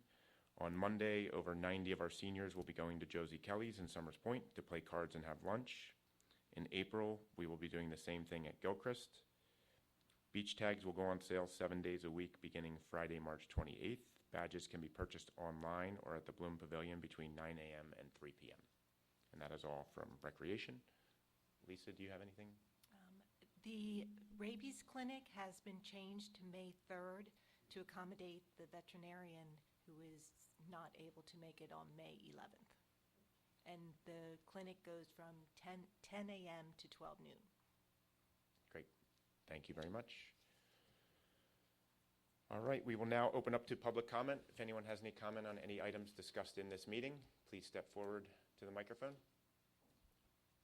On Monday, over 90 of our seniors will be going to Josie Kelly's in Summers Point to play cards and have lunch. In April, we will be doing the same thing at Gilchrist. Beach tags will go on sale 7 days a week beginning Friday, March 28th. Badges can be purchased online or at the Bloom Pavilion between 9 a.m. and 3 p.m. And that is all from Recreation. Lisa, do you have anything? The rabies clinic has been changed to May 3rd to accommodate the veterinarian who is not able to make it on May 11th. And the clinic goes from 10 a.m. to 12 noon. Great. Thank you very much. All right, we will now open up to public comment. If anyone has any comment on any items discussed in this meeting, please step forward to the microphone.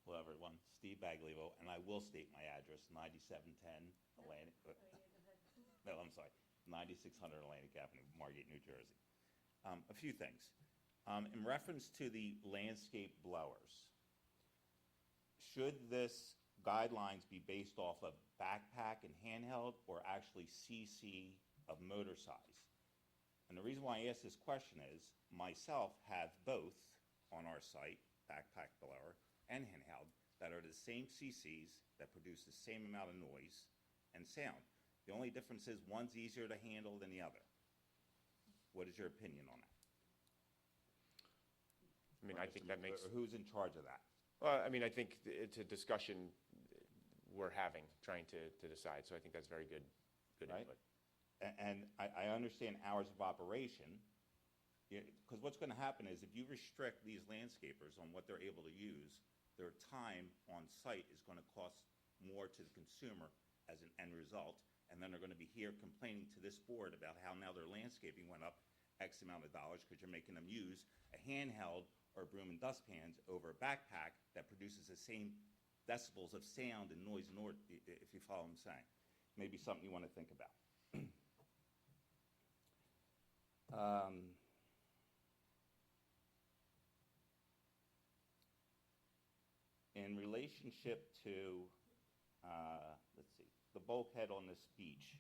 Hello, everyone. Steve Baglivo, and I will state my address, 9710 Atlantic, no, I'm sorry, 9600 Atlantic Avenue, Margate, New Jersey. A few things. In reference to the landscape blowers, should this guidelines be based off of backpack and handheld or actually CC of motor size? And the reason why I ask this question is, myself have both on our site, backpack blower and handheld, that are the same CCs that produce the same amount of noise and sound. The only difference is one's easier to handle than the other. What is your opinion on that? I mean, I think that makes... Or who's in charge of that? Well, I mean, I think it's a discussion we're having, trying to decide. So I think that's very good Right. input. And I understand hours of operation, because what's going to happen is if you restrict these landscapers on what they're able to use, their time on site is going to cost more to the consumer as an end result, and then they're going to be here complaining to this board about how now their landscaping went up X amount of dollars because you're making them use a handheld or broom and dustpans over a backpack that produces the same decibels of sound and noise and order, if you follow what I'm saying. Maybe something you want to think about. In relationship to, let's see, the bulkhead on this beach,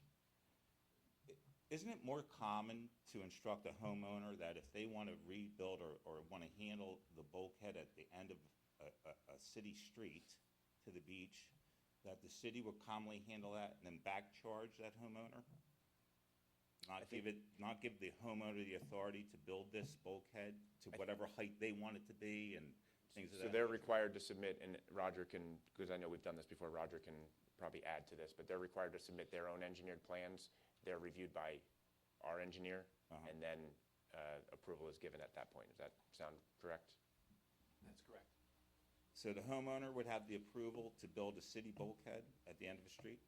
isn't it more common to instruct a homeowner that if they want to rebuild or want to handle the bulkhead at the end of a city street to the beach, that the city would commonly handle that and then back charge that homeowner? Not give the homeowner the authority to build this bulkhead to whatever height they want it to be and things of that. So they're required to submit, and Roger can, because I know we've done this before, Roger can probably add to this, but they're required to submit their own engineered plans. They're reviewed by our engineer, and then approval is given at that point. Does that sound correct? That's correct. So the homeowner would have the approval to build a city bulkhead at the end of a street?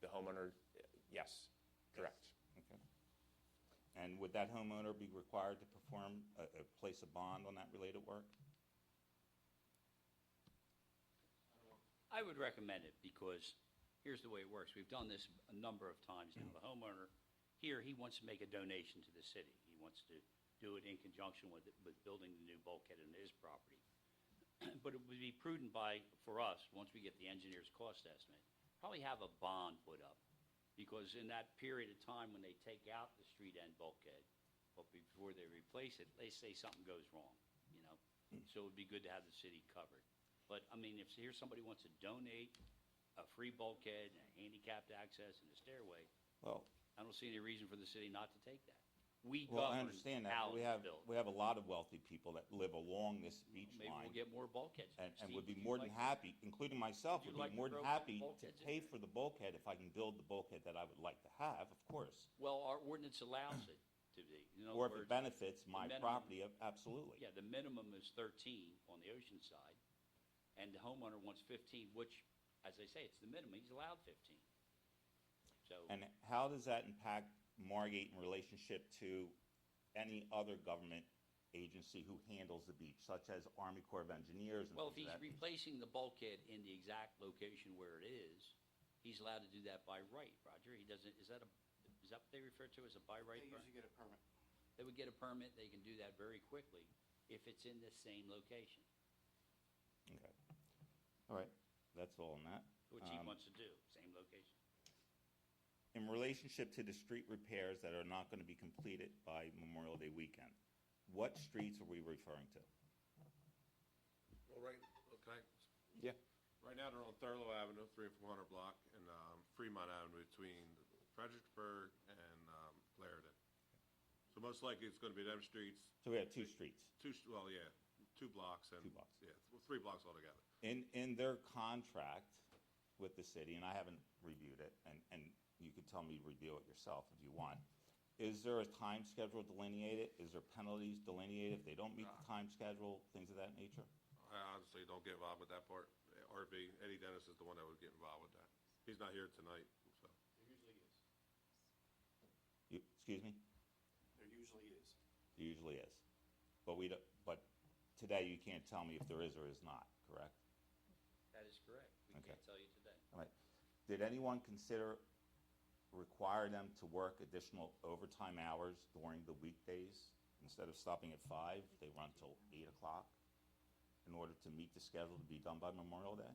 The homeowner, yes, correct. Okay. And would that homeowner be required to perform, place a bond on that related work? I would recommend it because here's the way it works. We've done this a number of times now. The homeowner here, he wants to make a donation to the city. He wants to do it in conjunction with building the new bulkhead in his property. But it would be prudent for us, once we get the engineer's cost estimate, probably have a bond put up. Because in that period of time when they take out the street end bulkhead, but before they replace it, they say something goes wrong, you know? So it would be good to have the city covered. But, I mean, if here's somebody wants to donate a free bulkhead and handicapped access and a stairway, Well, I don't see any reason for the city not to take that. We well, I govern understand that. how We it's have, built. we have a lot of wealthy people that live along this beach Maybe line. we'll get more bulkheads. And Steve, would be would you more than like happy, including myself, would would you be like more to than throw happy to bulkheads in pay there? for the bulkhead if I can build the bulkhead that I would like to have, of course. Well, our ordinance allows it to be. In other Or if it words, benefits my minimum- property, absolutely. Yeah, the minimum is 13 on the ocean side, and the homeowner wants 15, which, as they say, it's the minimum. He's allowed 15. So, And how does that impact Margate in relationship to any other government agency who handles the beach, such as Army Corps of Engineers and well, if things he's of that nature? replacing the bulkhead in the exact location where it is, he's allowed to do that by right, Roger. He doesn't, is that what they refer to as a by right? They usually get a permit. they would get a permit, they can do that very quickly if it's in the same location, Okay. All right, that's all on that. which he wants to do, same location. In relationship to the street repairs that are not going to be completed by Memorial Day weekend, what streets are we referring to? Well, right, okay. Yeah. Right now, they're on Thurlow Avenue, 3 and 400 block, and Fremont Avenue between Fredericksburg and Clarendon. So most likely, it's going to be them streets, So we have two streets. well, yeah, 2 blocks and. 2 blocks. Yeah, 3 blocks altogether. In their contract with the city, and I haven't reviewed it, and you could tell me to review it yourself if you want, is there a time schedule delineated? Is there penalties delineated if they don't meet the time schedule, things of that nature? I honestly don't get involved with that part. RB, Eddie Dennis is the one that would get involved with that. He's not here tonight, so. There usually is. Excuse me? There usually is. There usually is. But today you can't tell me if there is or is not, correct? That is correct. We Okay. can't tell you today. All right. Did anyone consider require them to work additional overtime hours during the weekdays? Instead of stopping at 5, they run till 8 o'clock in order to meet the schedule to be done by Memorial Day?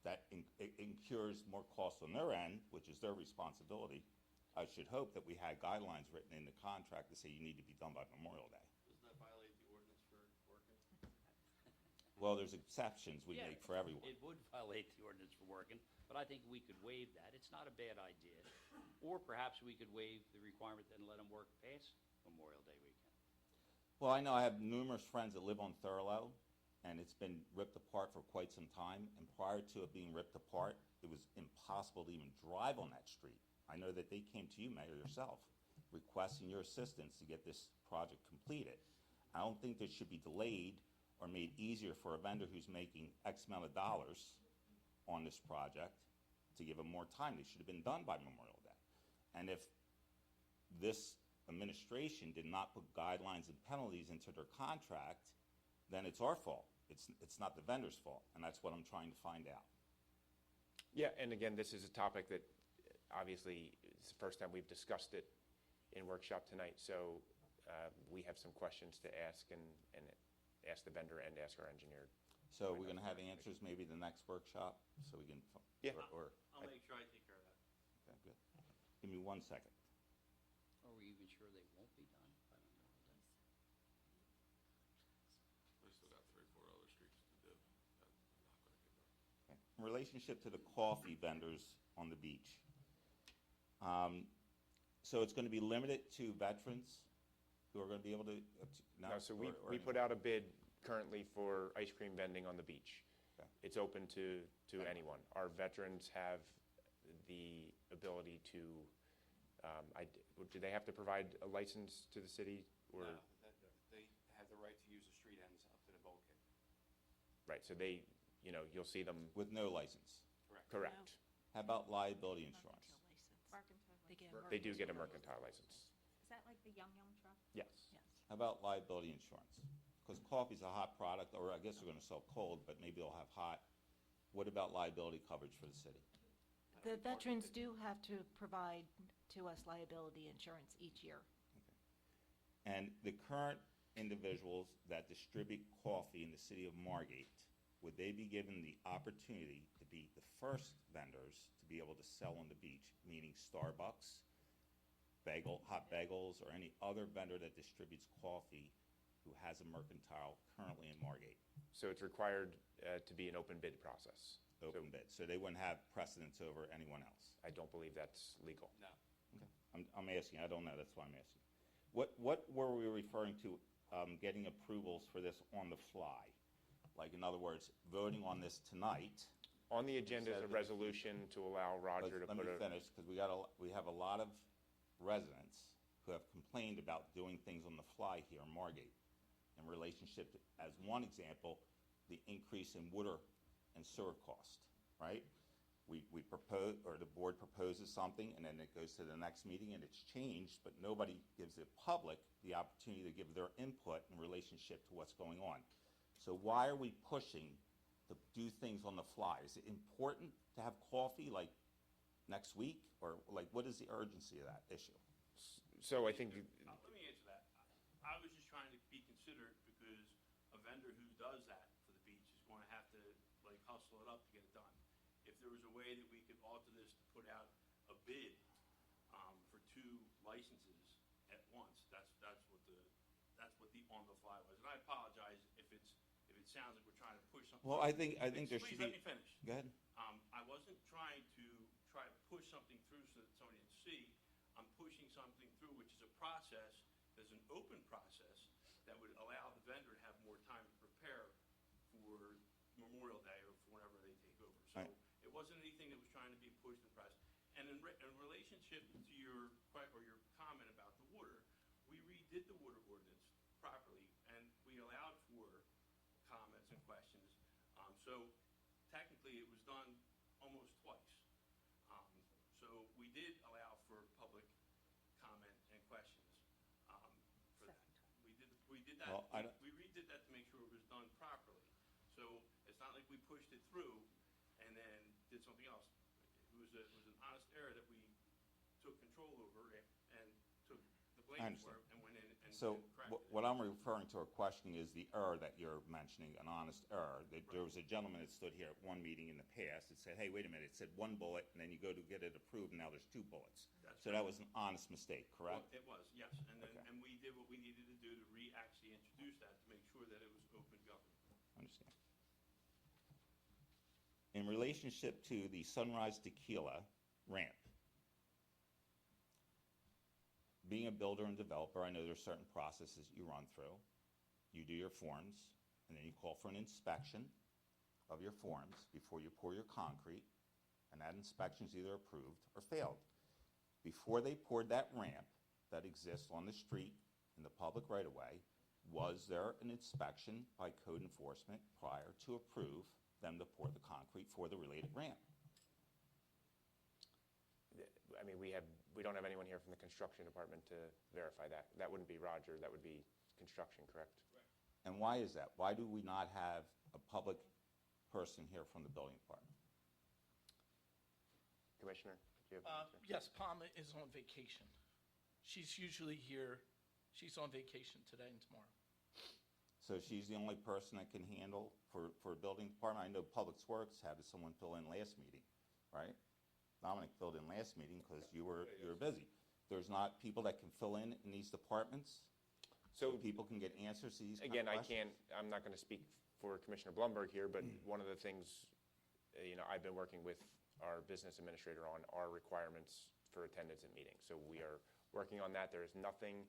That it incurs more costs on their end, which is their responsibility. I should hope that we had guidelines written in the contract to say you need to be done by Memorial Day. Doesn't that violate the ordinance for working? Well, there's exceptions we Yeah, make for everyone. It would violate the ordinance for working, but I think we could waive that. It's not a bad idea. Or perhaps we could waive the requirement and let them work past Memorial Day weekend. Well, I know I have numerous friends that live on Thurlow, and it's been ripped apart for quite some time. And prior to it being ripped apart, it was impossible to even drive on that street. I know that they came to you, Mayor, yourself, requesting your assistance to get this project completed. I don't think this should be delayed or made easier for a vendor who's making X amount of dollars on this project to give them more time. They should have been done by Memorial Day. And if this administration did not put guidelines and penalties into their contract, then it's our fault. It's not the vendor's fault, and that's what I'm trying to find out. Yeah, and again, this is a topic that obviously it's the first time we've discussed it in workshop tonight, so we have some questions to ask and ask the vendor and ask our engineer. So we're going to have answers maybe the next workshop, so we can. Yeah. Or, I'll make sure I take care of that. okay, good. Give me 1 second. Are we even sure they won't be done by Memorial Day? We still got 3 or 4 other streets to do. That are not going to get done. Okay. In relationship to the coffee vendors on the beach, so it's going to be limited to veterans who are going to be able to. No, so we or put out a bid currently for ice cream vending on the beach. Okay. It's open to anyone. Our veterans have the ability to, do they have to provide a license to the city? Or No, they have the right to use the street ends up to the bulkhead. Right, so they, you'll see them, with no license. Correct. correct. How about liability insurance? Mercantile They get license. They do get a mercantile license. Is that like the Yum Yum truck? Yes. Yes. How about liability insurance? Because coffee's a hot product, or I guess they're going to sell cold, but maybe they'll have hot. What about liability coverage for the city? The veterans do have to provide to us liability insurance each year. And the current individuals that distribute coffee in the city of Margate, would they be given the opportunity to be the first vendors to be able to sell on the beach, meaning Starbucks, hot bagels, or any other vendor that distributes coffee who has a mercantile currently in Margate? So it's required to be an open bid process. Open bid, so they wouldn't have precedence over anyone else? I don't believe that's legal. No. Okay. I'm asking, I don't know, that's why I'm asking. What were we referring to, getting approvals for this on the fly? Like, in other words, voting on this tonight? On the agenda is a resolution to allow Roger to Let put me a, finish, because we have a lot of residents who have complained about doing things on the fly here in Margate in relationship to, as one example, the increase in water and sewer cost, right? We propose, or the board proposes something, and then it goes to the next meeting and it's changed, but nobody gives the public the opportunity to give their input in relationship to what's going on. So why are we pushing to do things on the fly? Is it important to have coffee like next week, or like what is the urgency of that issue? So I think, Let me answer that. I was just trying to be considerate because a vendor who does that for the beach is going to have to like hustle it up to get it done. If there was a way that we could alter this to put out a bid for 2 licenses at once, that's what the on the fly was. And I apologize if it sounds like we're trying to push something. Well, I think there Please should let be. me finish. Go ahead. I wasn't trying to push something through so that somebody didn't see. I'm pushing something through, which is a process, there's an open process that would allow the vendor to have more time to prepare for Memorial Day or for whenever they take over. So Right. it wasn't anything that was trying to be pushed in press. And in relationship to your comment about the water, we redid the water ordinance properly, and we allowed for comments and questions. So technically, it was done almost twice. So we did allow for public comment and questions for that. We did that. Well, We redid that to make sure it was done properly. So it's not like we pushed it through and then did something else. It was an honest error that we took control over and took the I blame for understand. it and went in and So corrected it. what I'm referring to or questioning is the error that you're mentioning, an honest error. There was a gentleman that stood here at one meeting in the past that said, hey, wait a minute, it said 1 bullet, and then you go to get it approved, and now there's 2 bullets. That's So that was an honest mistake, Well, correct? it was, yes. And then, Okay. and we did what we needed to do to actually introduce that to make sure that it was open government. Understand. In relationship to the Sunrise Tequila ramp, being a builder and developer, I know there's certain processes you run through. You do your forms, and then you call for an inspection of your forms before you pour your concrete, and that inspection is either approved or failed. Before they poured that ramp that exists on the street in the public right-of-way, was there an inspection by code enforcement prior to approve them to pour the concrete for the related ramp? I mean, we don't have anyone here from the construction department to verify that. That wouldn't be Roger, that would be construction, correct? And why is that? Why do we not have a public person here from the building department? Commissioner, do you have an answer? Yes, Palma is on vacation. She's usually here. She's on vacation today and tomorrow. So she's the only person that can handle for a building department? I know Public Works had someone fill in last meeting, right? Dominic filled in last meeting because you were busy. There's not people that can fill in these departments? So people can get answers to these kind of Again, questions? I'm not going to speak for Commissioner Blumberg here, but one of the things, I've been working with our business administrator on are requirements for attendance at meetings. So we are working on that. There is nothing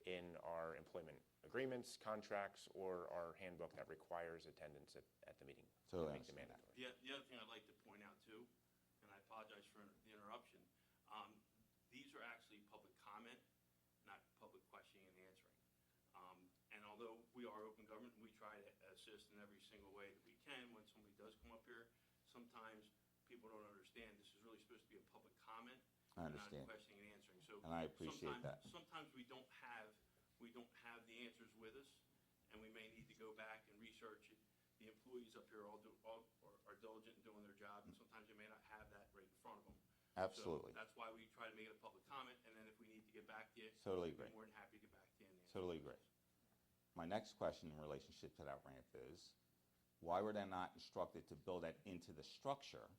in our employment agreements, contracts, or our handbook that requires attendance at the meeting. Totally Make it understand that. mandatory. The other thing I'd like to point out too, and I apologize for the interruption, these are actually public comment, not public questioning and answering. And although we are open government, and we try to assist in every single way that we can when somebody does come up here, sometimes people don't understand this is really supposed to be a public comment. I understand. Not questioning and answering. So And I appreciate that. Sometimes we don't have the answers with us, and we may need to go back and research it. The employees up here are diligent in doing their job, and sometimes they may not have that right in front of them. Absolutely. So that's why we try to make it a public comment, and then if we need to get back to you, Totally we're agree. more than happy to get back to you. and answer Totally those agree. questions. My next question in relationship to that ramp is, why were they not instructed to build that into the structure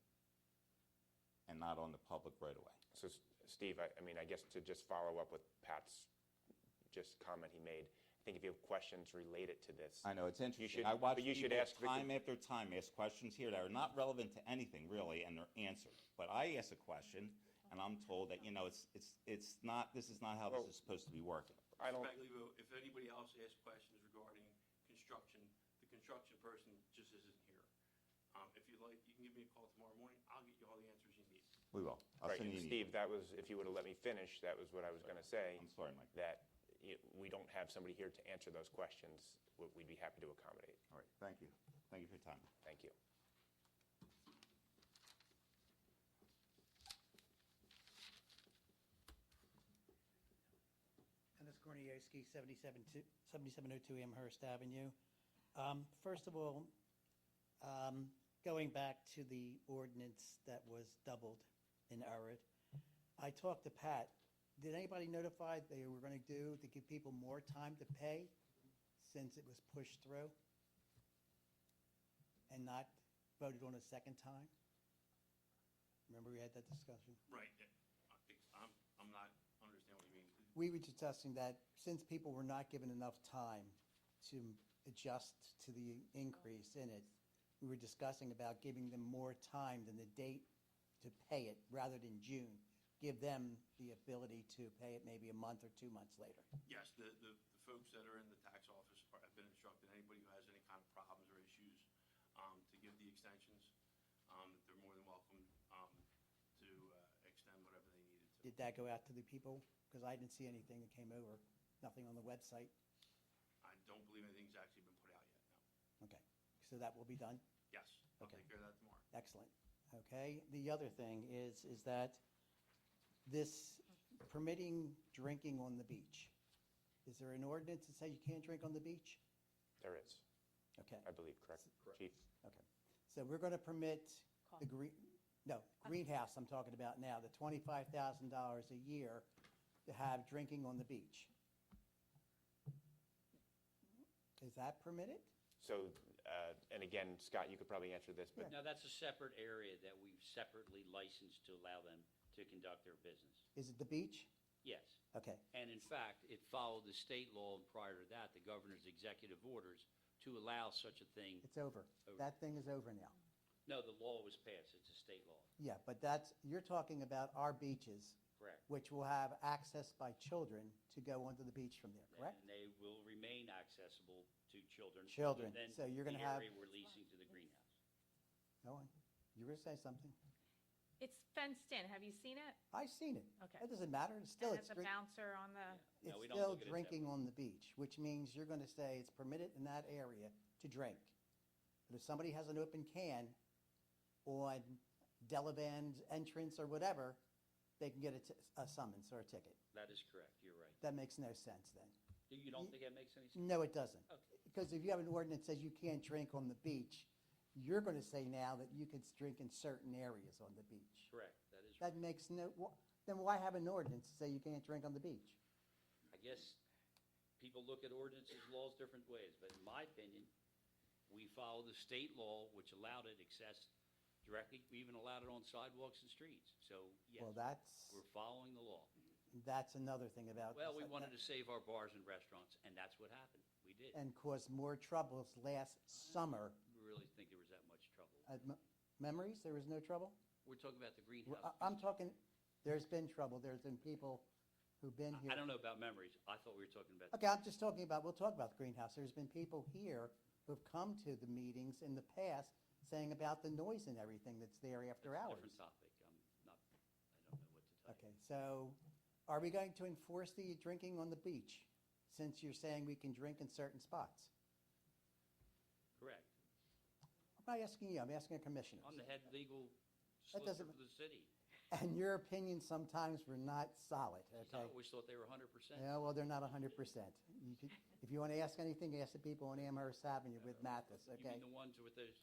and not on the public right-of-way? So Steve, I guess to just follow up with Pat's just comment he made, I think if you have questions related to this. I know, it's interesting. should- I watch but you should people ask the- time after time ask questions here that are not relevant to anything really, and they're answered. But I ask a question, and I'm told that, it's not, this is not how this is supposed to be working. I don't, Mr. Baglivo, if anybody else asks questions regarding construction, the construction person just isn't here. If you'd like, you can give me a call tomorrow morning. I'll get you all the answers you need. We will. I'll right, send and you an Steve, email. that was, if you would have let me finish, that was what I was going to say. I'm sorry, Mike. That we don't have somebody here to answer those questions. We'd be happy to accommodate. All right, thank you. Thank you for your time. Thank you. Dennis Korniewski, 7702 Amherst Avenue. First of all, going back to the ordinance that was doubled in Errid, I talked to Pat did anybody notify they were going to do to give people more time to pay since it was pushed through and not voted on a second time? Remember we had that discussion? Right. I'm not understanding what you mean. We were discussing that since people were not given enough time to adjust to the increase in it, we were discussing about giving them more time than the date to pay it rather than June. Give them the ability to pay it maybe a month or 2 months later. Yes, the folks that are in the tax office have been instructed, anybody who has any kind of problems or issues, to give the extensions, that they're more than welcome to extend whatever they needed to. Did that go out to the people? Because I didn't see anything that came over, nothing on the website. I don't believe anything's actually been put out yet, no. Okay, so that will be done? Yes, I'll Okay. take care of that tomorrow. Excellent. Okay, the other thing is that this permitting drinking on the beach, is there an ordinance that says you can't drink on the beach? There is, Okay, I believe, correct, Chief? okay. So we're going to permit the greenhouse I'm talking about now, the $25,000 a year to have drinking on the beach. Is that permitted? So, and again, Scott, you could probably answer this, but No, that's a separate area that we've separately licensed to allow them to conduct their business. Is it the beach? Yes. Okay, And in fact, it followed the state law, and prior to that, the governor's executive orders to allow such a thing. it's over. That thing is over now. No, the law was passed. It's a state law. Yeah, but you're talking about our beaches, Correct. which will have access by children to go onto the beach from there, correct? And they will remain accessible to children. Children. other than So you're gonna have- The area we're leasing to the greenhouse. Go on. You were going to say something? It's fenced in. Have you seen it? I've seen it. Okay. It doesn't matter. It's still, It it's has a bouncer on the, No, we it's don't still look at it that drinking way. on the beach, which means you're going to say it's permitted in that area to drink. But if somebody has an open can on Delavan's entrance or whatever, they can get a summons or a ticket. That is correct. You're right. That makes no sense then. You don't think that makes any sense? No, it doesn't. Okay. Because if you have an ordinance that says you can't drink on the beach, you're going to say now that you can drink in certain areas on the beach. Correct. That is right. That makes then why have an ordinance to say you can't drink on the beach? I guess people look at ordinances, laws different ways, but in my opinion, we follow the state law, which allowed it access directly. We even allowed it on sidewalks and streets. So, yes, Well, we're following the law. that's another thing about. Well, we this. wanted to save our bars and restaurants, and that's what happened. We did. And cause more troubles last summer. We really think there was that much trouble. Memories, there was no trouble? We're talking about the Well, greenhouse. I'm talking, there's been trouble. There's been people who've been here. I don't know about memories. I thought we were talking about. Okay, I'm just talking about, we'll talk about the greenhouse. There's been people here who've come to the meetings in the past saying about the noise and everything that's there after That's a hours. different topic. I don't know what to tell you. Okay, so are we going to enforce the drinking on the beach since you're saying we can drink in certain spots? Correct. I'm not asking you, I'm asking a commissioner. I'm the head legal That solicitor doesn't- for the city. And your opinions sometimes were not solid, I okay? always thought they were 100%. Yeah, well, they're not 100%. If you want to ask anything, ask the people on Amherst Avenue with Mathis, You okay? mean the ones with those,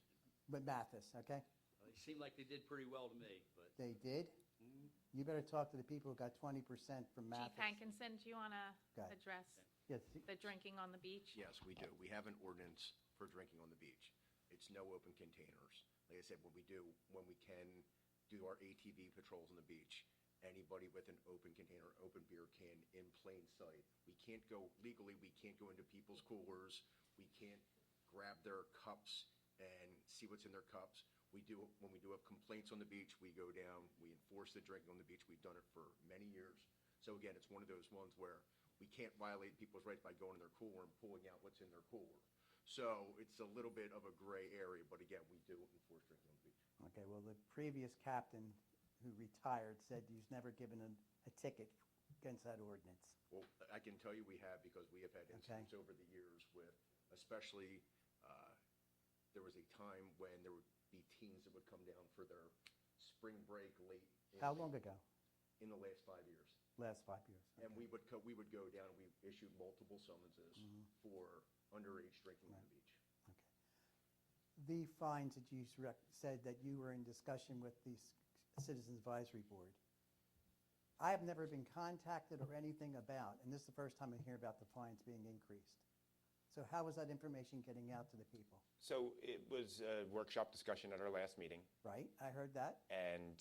With Mathis, okay? they seemed like they did pretty well to me, but. They did? Mhm. You better talk to the people who got 20% from Chief Mathis. Hankinson, do you want Go to ahead. address Yes, the drinking on the beach? Yes, we do. We have an ordinance for drinking on the beach. It's no open containers. Like I said, when we can do our ATV patrols on the beach, anybody with an open container, open beer can in plain sight. We can't go, legally, we can't go into people's coolers. We can't grab their cups and see what's in their cups. When we do have complaints on the beach, we go down, we enforce the drinking on the beach. We've done it for many years. So again, it's one of those ones where we can't violate people's rights by going in their cooler and pulling out what's in their cooler. So it's a little bit of a gray area, but again, we do enforce drinking on the beach. Okay, well, the previous captain who retired said he's never given a ticket against that ordinance. Well, I can tell you we have, because we have had Okay. incidents over the years with, especially, there was a time when there would be teens that would come down for their spring break late. How long ago? In the last 5 years. Last 5 years. And okay. we would go down, we issued multiple summonses for underage drinking on the beach. The fines that you said that you were in discussion with the Citizens Advisory Board, I have never been contacted or anything about, and this is the first time I hear about the fines being increased. So how was that information getting out to the people? So it was a workshop discussion at our last meeting, Right? I heard that. and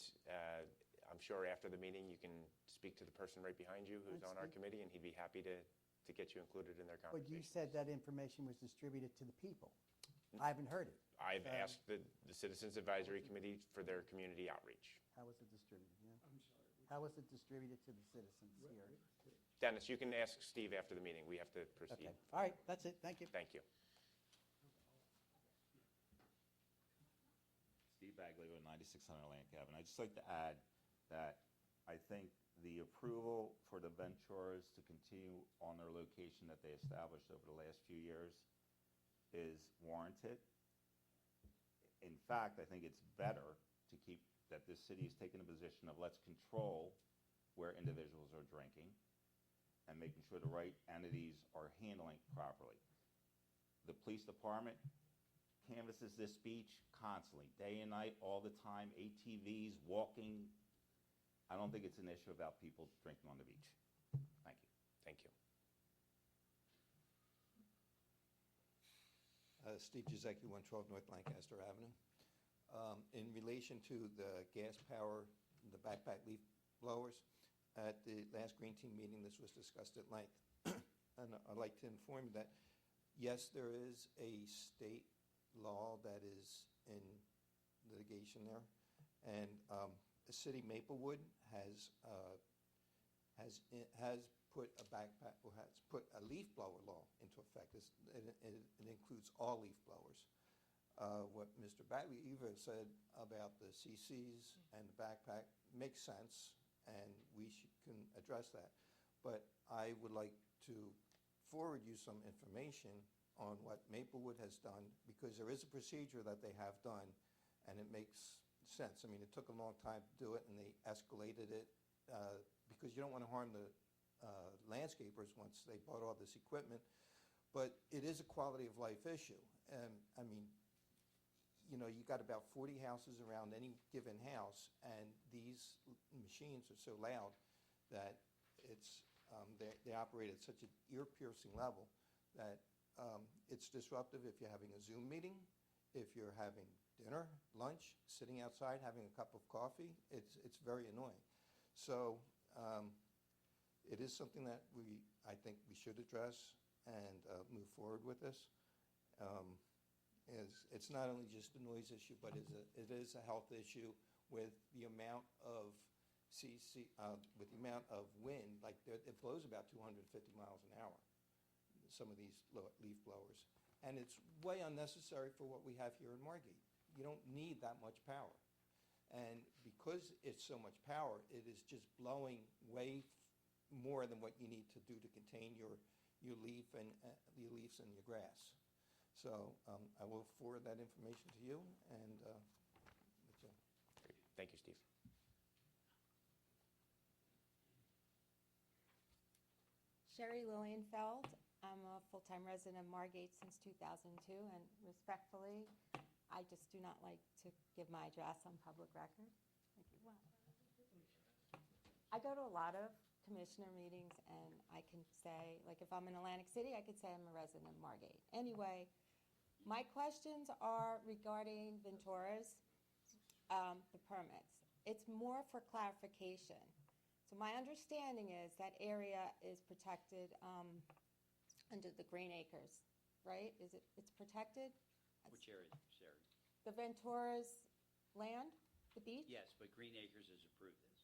I'm sure after the meeting, you can speak to the person right behind you who's on our committee, and he'd be happy to get you included in their But you conversation. said that information was distributed to the people. I haven't heard it. I've asked the Citizens Advisory Committee for their community outreach. How was it distributed? Yeah? How was it distributed to the citizens here? Dennis, you can ask Steve after the meeting. We have to proceed. Okay. All right, that's it. Thank you. Thank you. Steve Bagley, 9600 Atlantic Avenue. I'd just like to add that I think the approval for the Venturas to continue on their location that they established over the last few years is warranted. In fact, I think it's better to keep that this city is taking a position of let's control where individuals are drinking and making sure the right entities are handling properly. The police department canvasses this beach constantly, day and night, all the time, ATVs, walking. I don't think it's an issue about people drinking on the beach. Thank you. Thank you. Steve Giesecke, 112 North Lancaster Avenue. In relation to the gas power, the backpack leaf blowers, at the last Green Team meeting, this was discussed at length. And I'd like to inform you that, yes, there is a state law that is in litigation there. And the city Maplewood has put a backpack, or has put a leaf blower law into effect. It includes all leaf blowers. What Mr. Bagley said about the CCs and the backpack makes sense, and we can address that. But I would like to forward you some information on what Maplewood has done, because there is a procedure that they have done, and it makes sense. I mean, it took a long time to do it, and they escalated it, because you don't want to harm the landscapers once they bought all this equipment. But it is a quality of life issue. I mean, you know, you got about 40 houses around any given house, and these machines are so loud that it's they operate at such an ear-piercing level that it's disruptive if you're having a Zoom meeting, if you're having dinner, lunch, sitting outside having a cup of coffee. It's very annoying. So it is something that I think we should address and move forward with this. It's not only just a noise issue, but it is a health issue with the amount of with the amount of wind. Like it blows about 250 miles an hour, some of these leaf blowers. And it's way unnecessary for what we have here in Margate. You don't need that much power. And because it's so much power, it is just blowing way more than what you need to do to contain your leaf and your leaves and your grass. So I will forward that information to you, and that's all. Great. Thank you, Steve. Sherry Lilienfeld. I'm a full-time resident of Margate since 2002, and respectfully, I just do not like to give my address on public record. Thank you. Well, I go to a lot of commissioner meetings, and I can say, like if I'm in Atlantic City, I could say I'm a resident of Margate. Anyway, my questions are regarding Ventura's, the permits. It's more for clarification. So my understanding is that area is protected under the Green Acres, right? It's protected? Which area, Sherry? The Ventura's land, the beach? Yes, but Green Acres has approved this.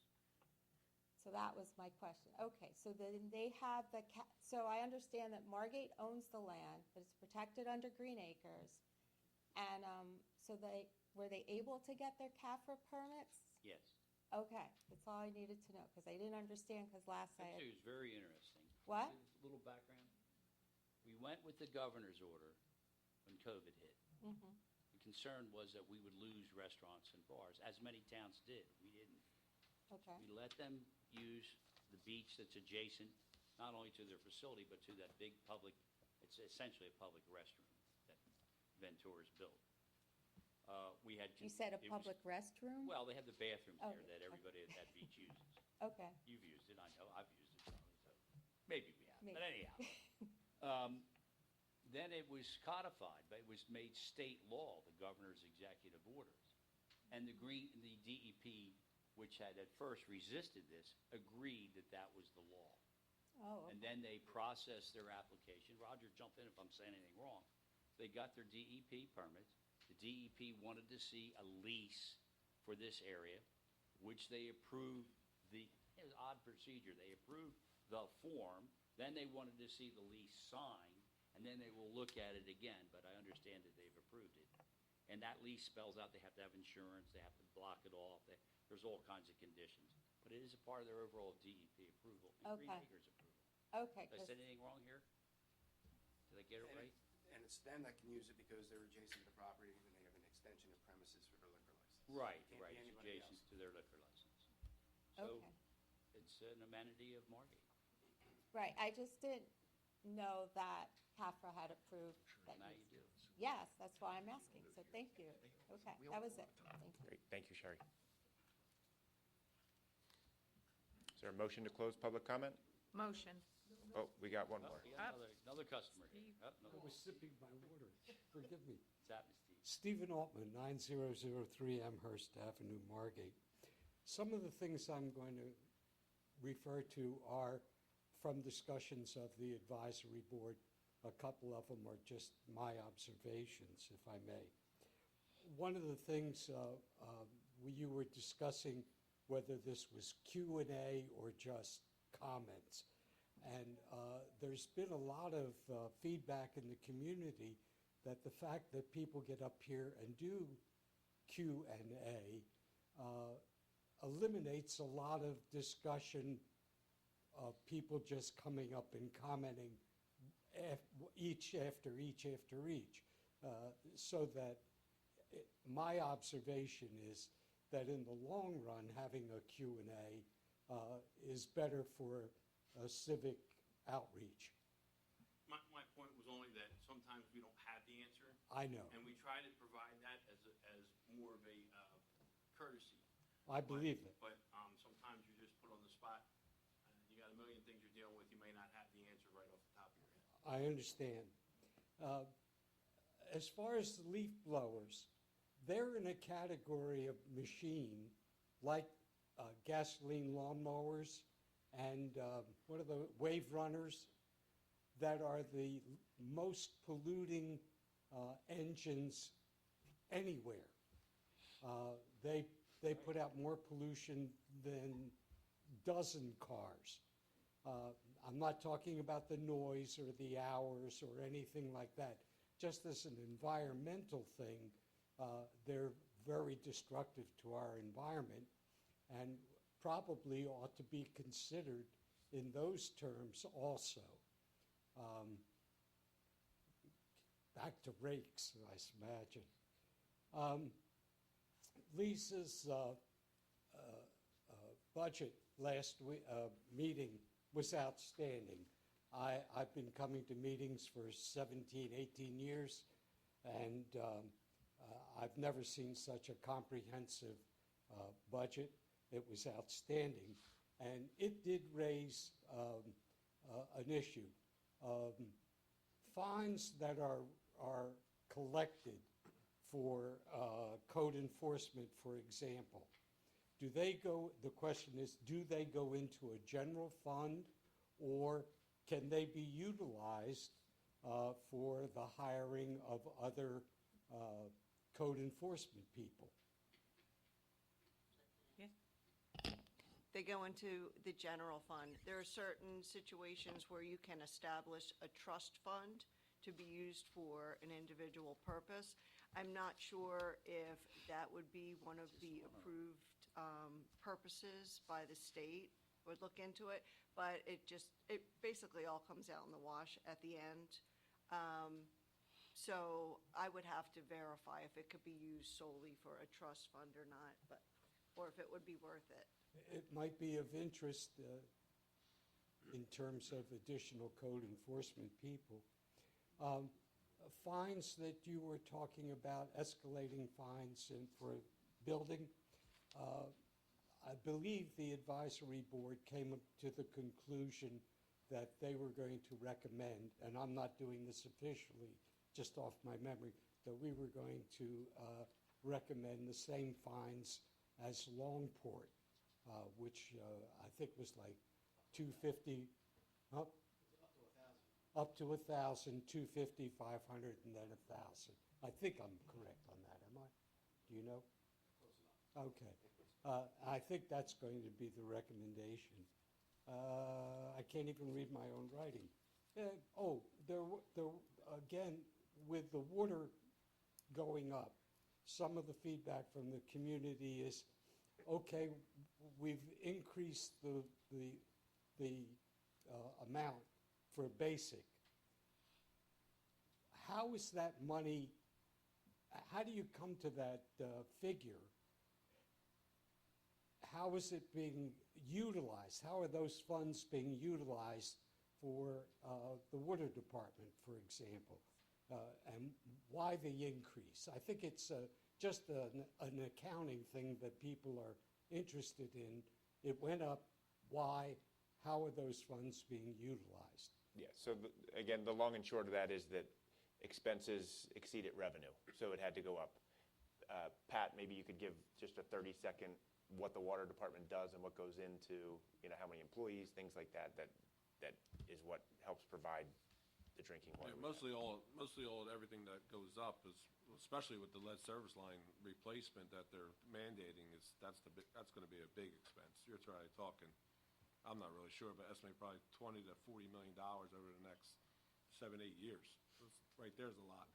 So that was my question. Okay, so then they have so I understand that Margate owns the land, but it's protected under Green Acres. And so were they able to get their CAFRA permits? Yes. Okay, that's all I needed to know, because I didn't understand, because last I Actually, had, it was very interesting. What? A little background. We went with the governor's order when COVID hit. Mhm. The concern was that we would lose restaurants and bars, as many towns did. We didn't. Okay. We let them use the beach that's adjacent, not only to their facility, but to that big public, it's essentially a public restroom that Ventura's built. We had. You said a it was- public restroom? Well, they have the bathrooms Oh, there that everybody at that beach uses. Okay. You've used it, I know, I've used it, Charlie, so maybe we have. But Maybe. anyhow, then it was codified, but it was made state law, the governor's executive orders. And the DEP, which had at first resisted this, agreed that that was the law. Oh, And okay. then they processed their application. Roger, jump in if I'm saying anything wrong. They got their DEP permits. The DEP wanted to see a lease for this area, which they approved it was an odd procedure. They approved the form, then they wanted to see the lease signed, and then they will look at it again, but I understand that they've approved it. And that lease spells out they have to have insurance, they have to block it off, there's all kinds of conditions. But it is a part of their overall DEP approval, and Green Okay. Acres approval. Okay, Did I 'cause- say anything wrong here? Did I get it right? And it's them that can use it because they're adjacent to the property and they have an extension of premises for their liquor license. Right, Can't be right, it's anybody adjacent else. to their liquor license. So, Okay. it's an amenity of Margate. Right, I just didn't know that CAFRA had approved that Now use. you do. Yes, that's why I'm asking, so thank you. Okay, that was it. Thank you. Great, thank you, Sherry. Is there a motion to close public comment? Motion. Oh, we got one Oh, more. we got another customer here. Steve. Oh, I no. was sipping my water. Forgive me. What's happening, Steve? Stephen Altman, 9003 Amherst Avenue, Margate. Some of the things I'm going to refer to are from discussions of the advisory board. A couple of them are just my observations, if I may. One of the things you were discussing whether this was Q&A or just comments. And there's been a lot of feedback in the community that the fact that people get up here and do Q&A eliminates a lot of discussion of people just coming up and commenting each after each after each. So that my observation is that in the long run, having a Q&A is better for civic outreach. My point was only that sometimes we don't have the answer. I know. And we try to provide that as more of a courtesy. I believe it. But sometimes you're just put on the spot. You got a million things you're dealing with. You may not have the answer right off the top of your head. I understand. As far as the leaf blowers, they're in a category of machine like gasoline lawnmowers and what are the wave runners that are the most polluting engines anywhere. They put out more pollution than dozen cars. I'm not talking about the noise or the hours or anything like that. Just as an environmental thing, they're very destructive to our environment and probably ought to be considered in those terms also. Back to rakes, I imagine. Lisa's budget last meeting was outstanding. I've been coming to meetings for 17, 18 years, and I've never seen such a comprehensive budget. It was outstanding, and it did raise an issue. Fines that are collected for code enforcement, for example, the question is, do they go into a general fund, or can they be utilized for the hiring of other code enforcement people? They go into the general fund. There are certain situations where you can establish a trust fund to be used for an individual purpose. I'm not sure if that would be one of the approved purposes by the state. Would look into it, but it basically all comes out in the wash at the end. So I would have to verify if it could be used solely for a trust fund or not, or if it would be worth it. It might be of interest in terms of additional code enforcement people. Fines that you were talking about, escalating fines for building, I believe the advisory board came up to the conclusion that they were going to recommend, and I'm not doing this officially, just off my memory, that we were going to recommend the same fines as Longport, which I think was like $250, up to 1,000, 250, 500, and then 1,000. I think I'm correct on that, am I? Do you know? Okay. I think that's going to be the recommendation. I can't even read my own writing. Again, with the water going up, some of the feedback from the community is, okay, we've increased the amount for basic. How is that money, how do you come to that figure? How is it being utilized? How are those funds being utilized for the water department, for example? And why the increase? I think it's just an accounting thing that people are interested in. It went up. Why? How are those funds being utilized? Yeah, so again, the long and short of that is that expenses exceeded revenue, so it had to go up. Pat, maybe you could give just a 30-second what the water department does and what goes into, how many employees, things like that, that is what helps provide the drinking water. Yeah, mostly all everything that goes up is, especially with the lead service line replacement that they're mandating, that's going to be a big expense. You're talking, I'm not really sure, but estimate probably $20 to $40 million over the next 7-8 years. Right there's a lot.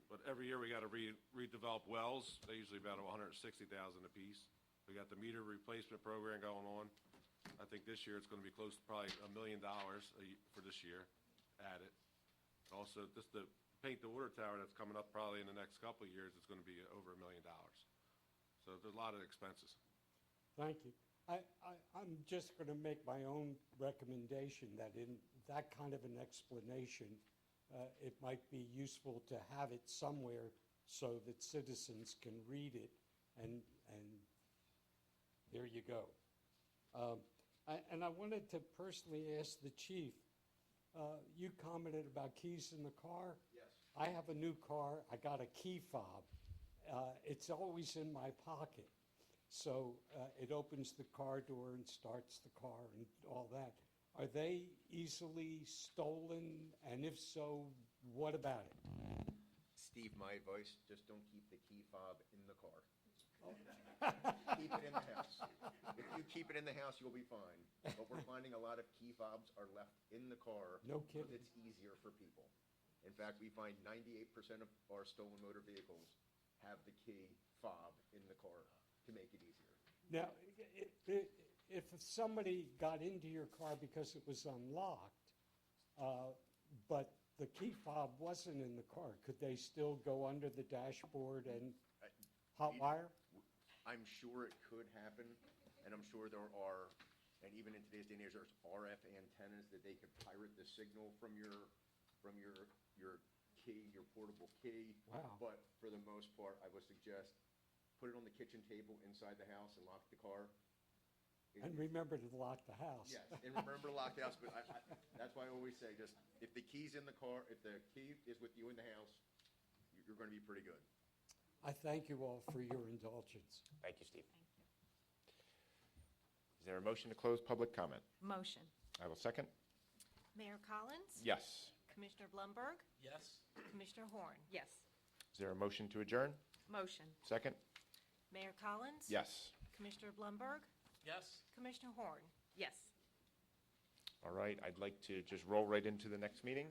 But every year we got to redevelop wells. They're usually about $160,000 a piece. We got the meter replacement program going on. I think this year it's going to be close to probably $1 million for this year added. Also, just to paint the water tower that's coming up probably in the next couple of years, it's going to be over $1 million. So there's a lot of expenses. Thank you. I'm just going to make my own recommendation that in that kind of an explanation, it might be useful to have it somewhere so that citizens can read it, and there you go. And I wanted to personally ask the chief, you commented about keys in the car. Yes. I have a new car. I got a key fob. It's always in my pocket. So it opens the car door and starts the car and all that. Are they easily stolen? And if so, what about it? Steve, my advice, just don't keep the key fob in the car. Keep it in the house. If you keep it in the house, you'll be fine. But we're finding a lot of key fobs are left in the car. No kidding. Because it's easier for people. In fact, we find 98% of our stolen motor vehicles have the key fob in the car to make it easier. Now, if somebody got into your car because it was unlocked, but the key fob wasn't in the car, could they still go under the dashboard and hotwire? I'm sure it could happen, and I'm sure there are, and even in today's day and age, there's RF antennas that they could pirate the signal from your key, your portable key. Wow. But for the most part, I would suggest put it on the kitchen table inside the house and lock the car. And remember to lock the house. Yes, and remember to lock the house, but that's why I always say, just, if the key's in the car, if the key is with you in the house, you're going to be pretty good. I thank you all for your indulgence. Thank you, Steve. Is there a motion to close public comment? Motion. I will second. Mayor Collins? Yes. Commissioner Blumberg? Yes? Commissioner Horn? Yes. Is there a motion to adjourn? Motion. Second. Mayor Collins? Yes. Commissioner Blumberg? Yes? Commissioner Horn? Yes. All right, I'd like to just roll right into the next meeting.